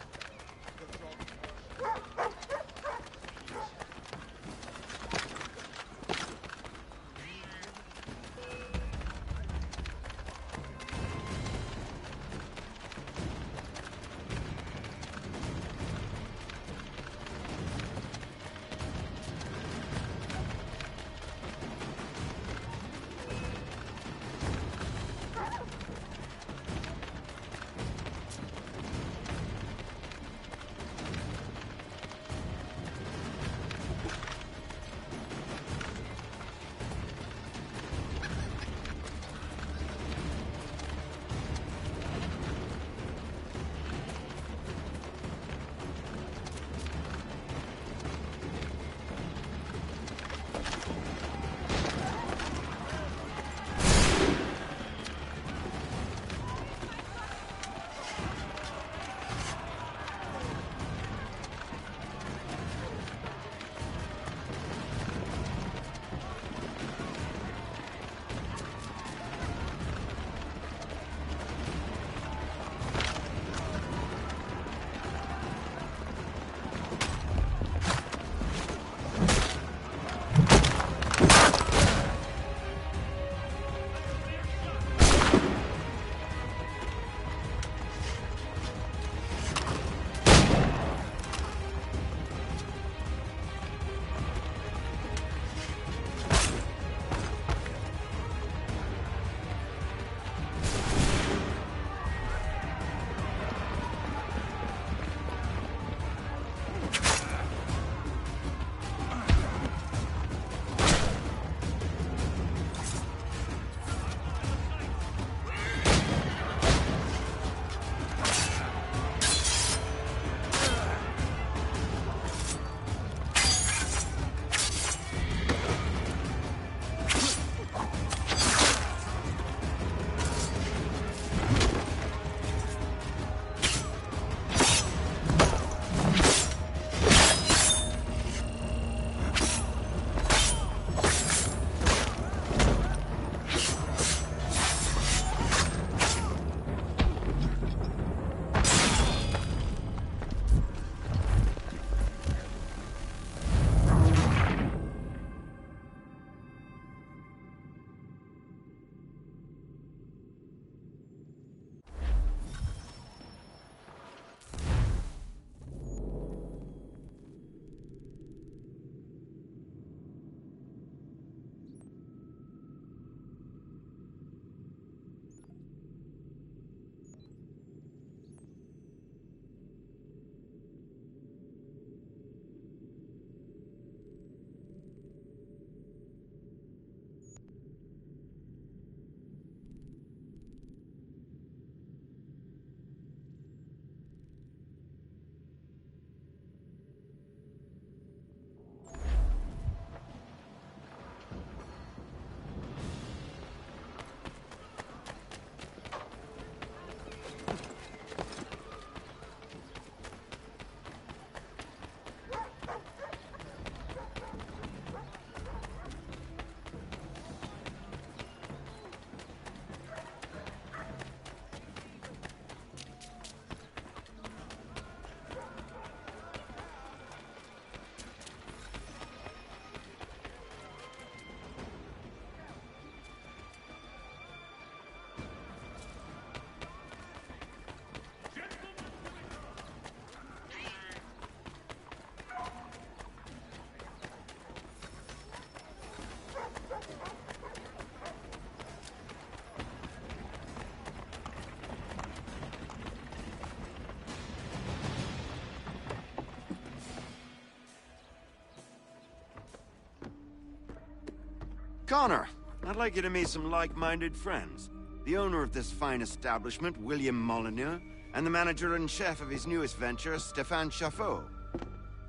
Connor, I'd like you to meet some like-minded friends. The owner of this fine establishment, William Molyneux, and the manager and chef of his newest venture, Stéphane Chaffeau.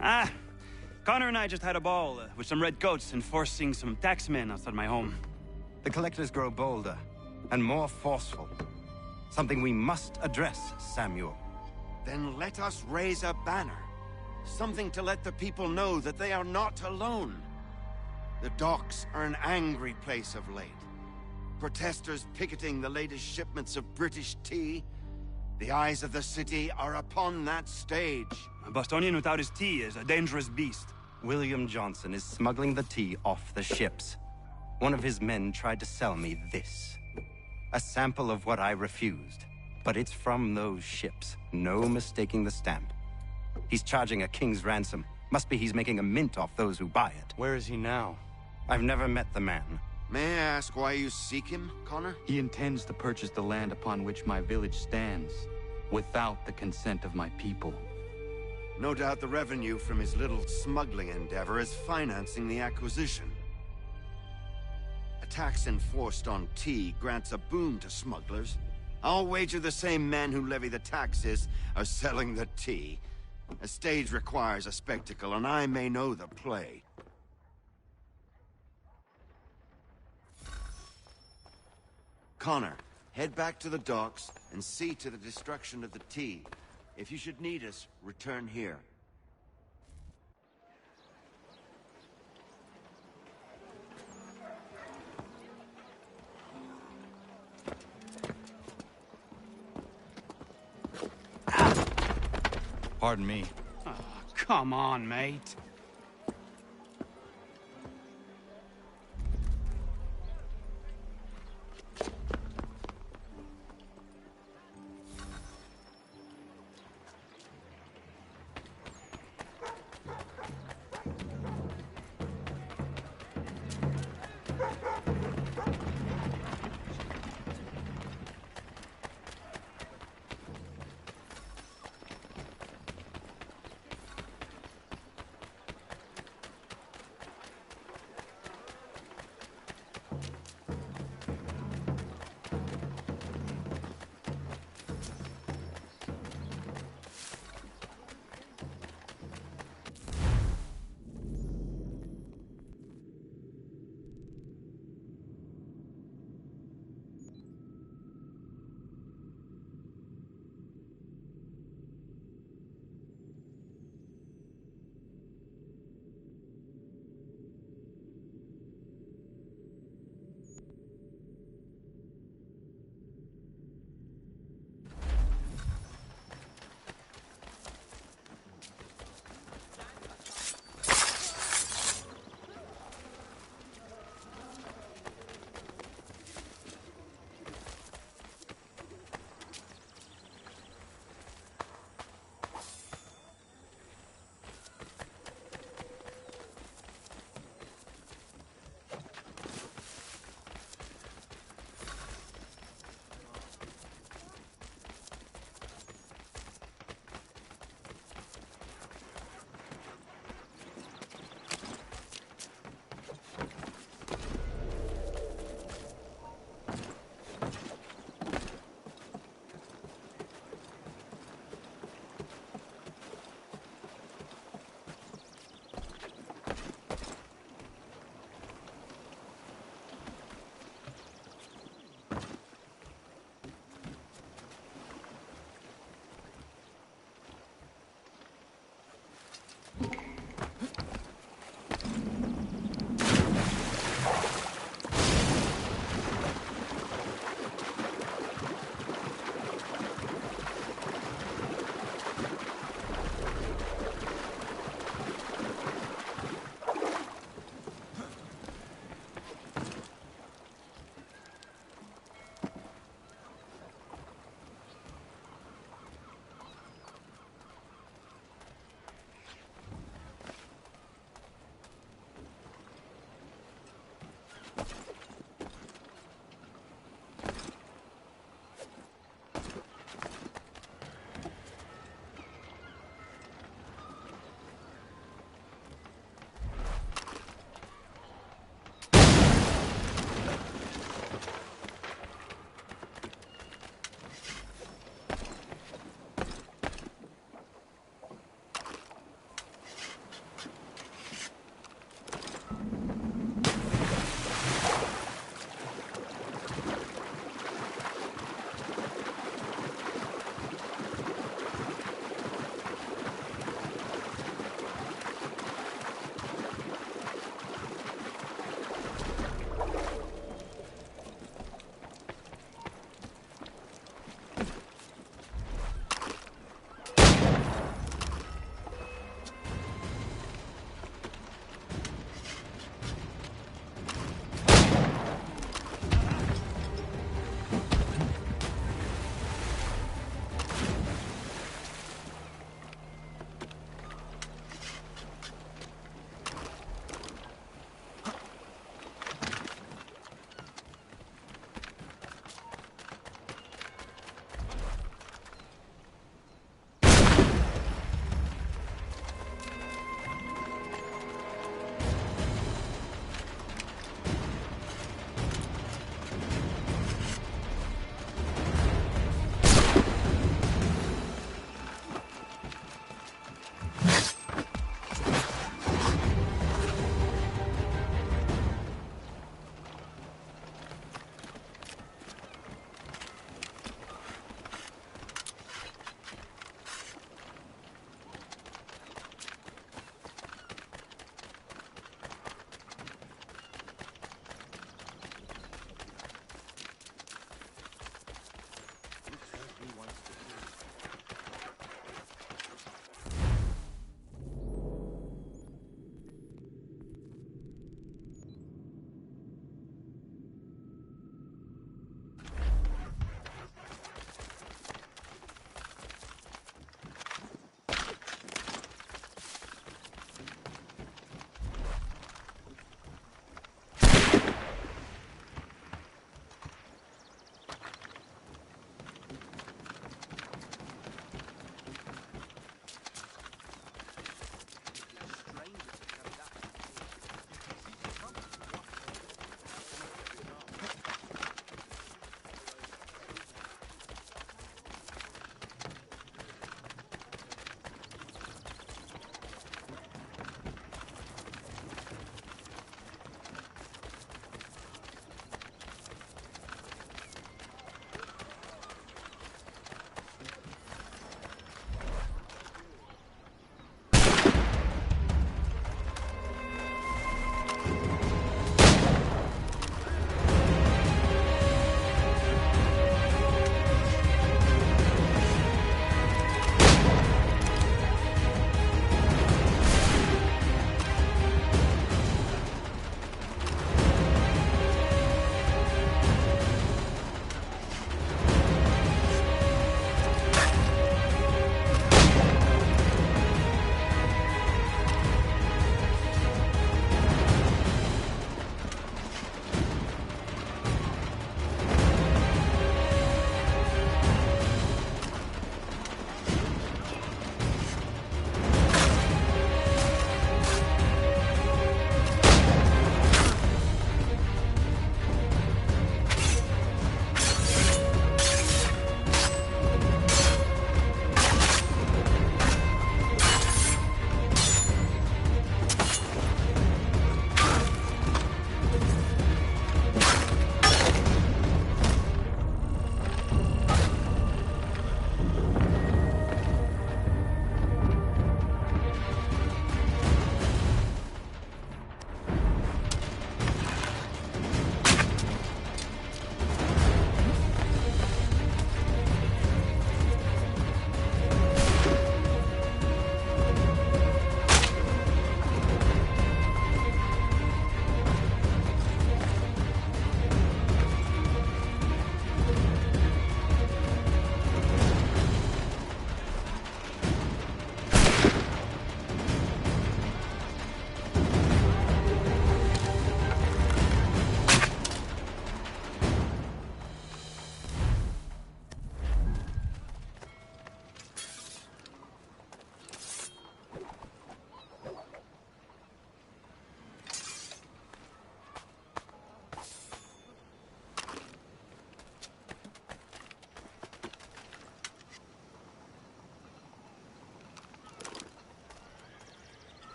Ah, Connor and I just had a ball with some red coats enforcing some taxmen outside my home. The collectors grow bolder and more forceful. Something we must address, Samuel. Then let us raise a banner. Something to let the people know that they are not alone. The docks are an angry place of late. Protesters picketing the latest shipments of British tea. The eyes of the city are upon that stage. A Bostonian without his tea is a dangerous beast. William Johnson is smuggling the tea off the ships. One of his men tried to sell me this. A sample of what I refused. But it's from those ships. No mistaking the stamp. He's charging a king's ransom. Must be he's making a mint off those who buy it. Where is he now? I've never met the man. May I ask why you seek him, Connor? He intends to purchase the land upon which my village stands, without the consent of my people. No doubt the revenue from his little smuggling endeavor is financing the acquisition. A tax enforced on tea grants a boon to smugglers. I'll wager the same men who levy the taxes are selling the tea. A stage requires a spectacle, and I may know the play. Connor, head back to the docks and see to the destruction of the tea. If you should need us, return here. Pardon me. Oh, come on, mate.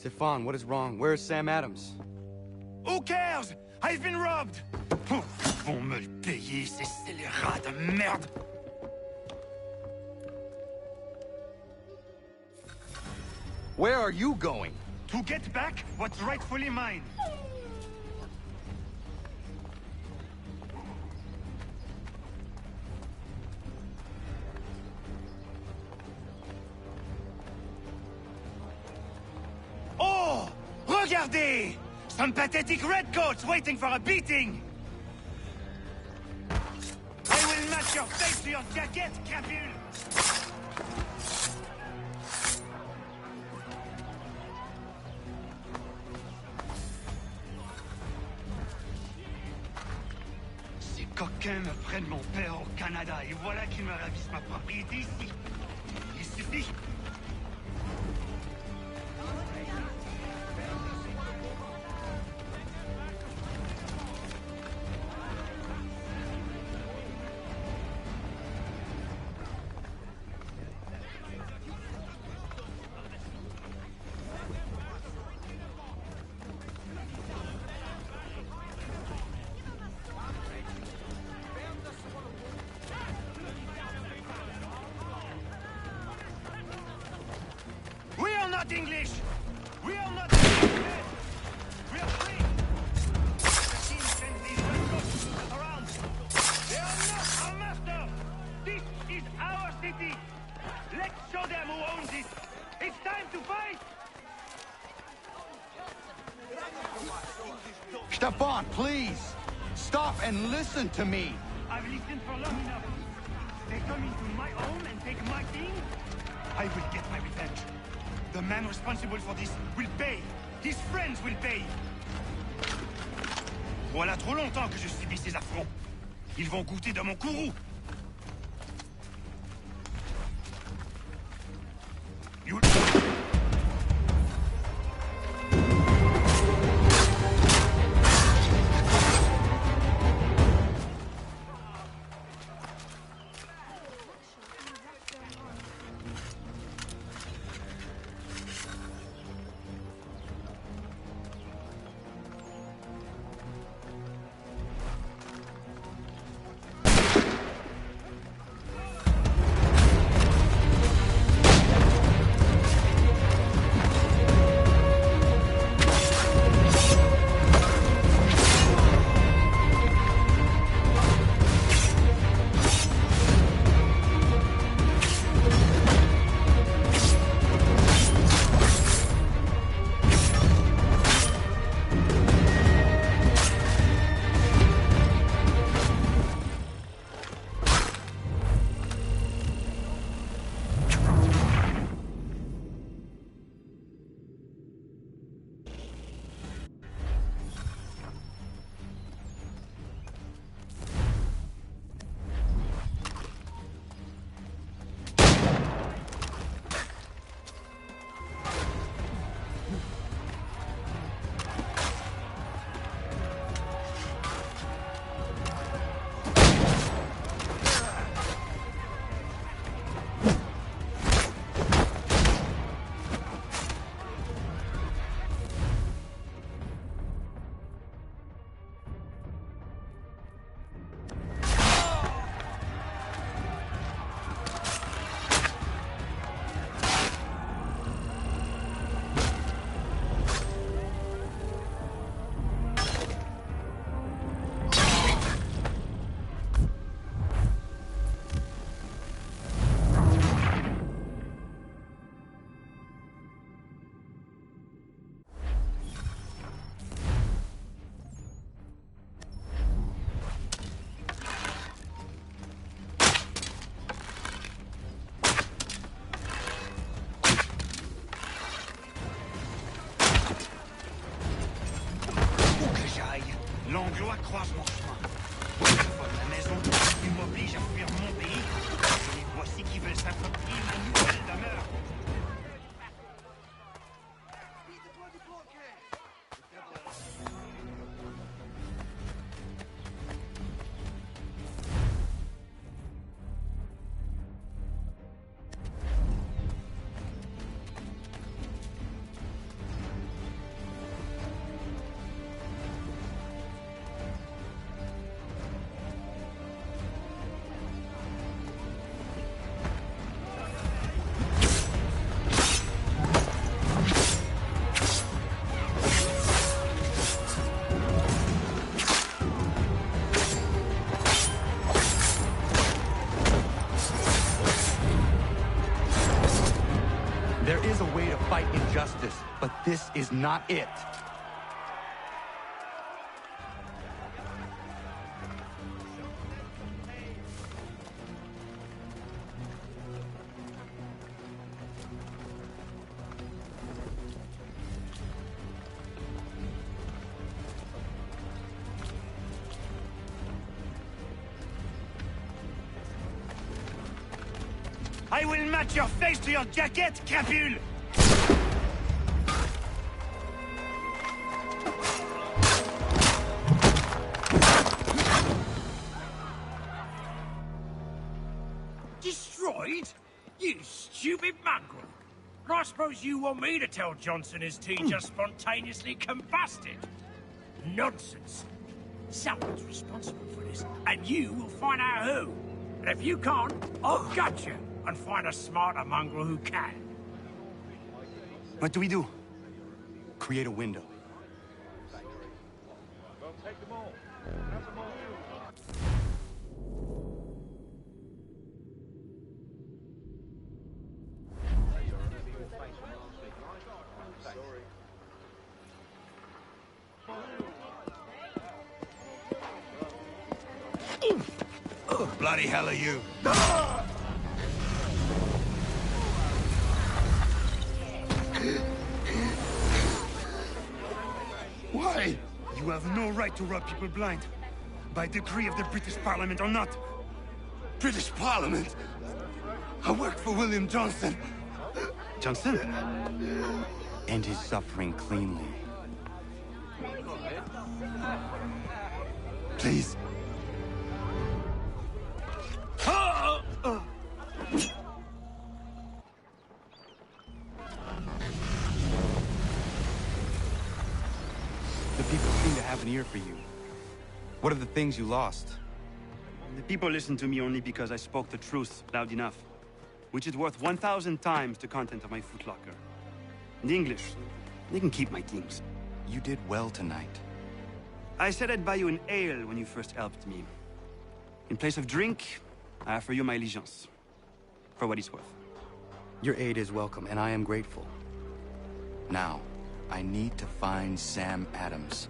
Stefan, what is wrong? Where is Sam Adams? Who cares? I've been robbed! Ils vont me le payer, ces scélérats de merde! Where are you going? To get back what's rightfully mine. Oh! Regardez! Some pathetic redcoats waiting for a beating! I will match your face to your jacket, crapule! Ces coquins me prennent mon père au Canada et voilà qu'ils me ravissent ma propriété ici. Il suffit. We are not English! We are not English! We are free! The king sends these redcoats around. They are not our master! This is our city! Let's show them who owns it! It's time to fight! Stefan, please! Stop and listen to me! I've listened for long enough. They come into my home and take my thing. I will get my revenge. The man responsible for this will pay. His friends will pay. Voilà trop longtemps que je subis ces affronts. Ils vont goûter de mon courroux. There is a way to fight injustice, but this is not it. I will match your face to your jacket, crapule! Destroyed? You stupid mongrel! I suppose you want me to tell Johnson his tea just spontaneously combusted? Nonsense! Someone's responsible for this, and you will find out who. And if you can't, I'll gut you and find a smarter mongrel who can. What do we do? Create a window. Well, take them all. Have them all. Bloody hell are you? Why? You have no right to rob people blind. By decree of the British Parliament or not. British Parliament? I worked for William Johnson. Johnson? End his suffering cleanly. Please. The people seem to have an ear for you. What are the things you lost? The people listen to me only because I spoke the truth loud enough, which is worth 1,000 times the content of my footlocker. And the English, they can keep my things. You did well tonight. I said I'd buy you an ale when you first helped me. In place of drink, I offer you my allegiance. For what it's worth. Your aid is welcome, and I am grateful. Now, I need to find Sam Adams.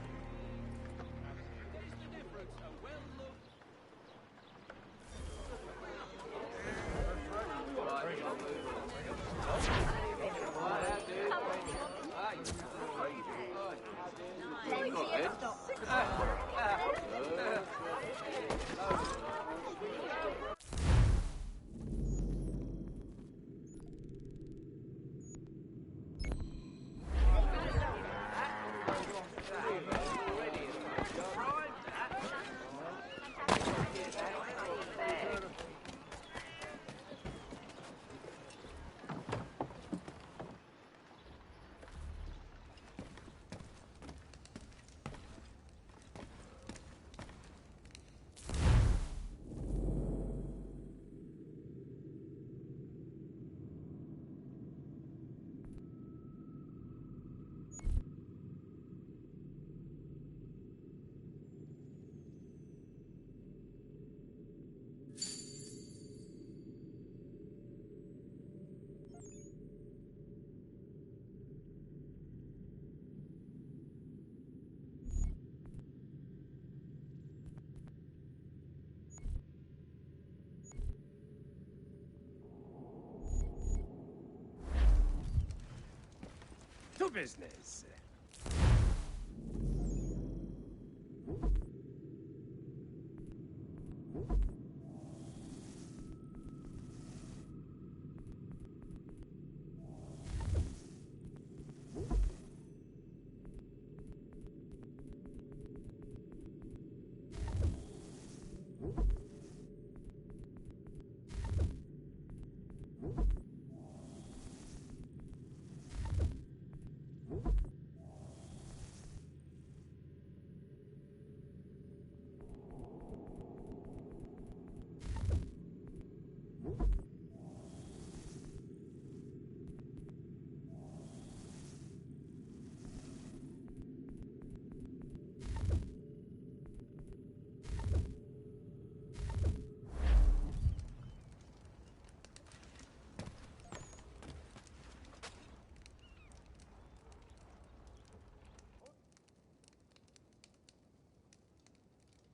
To business.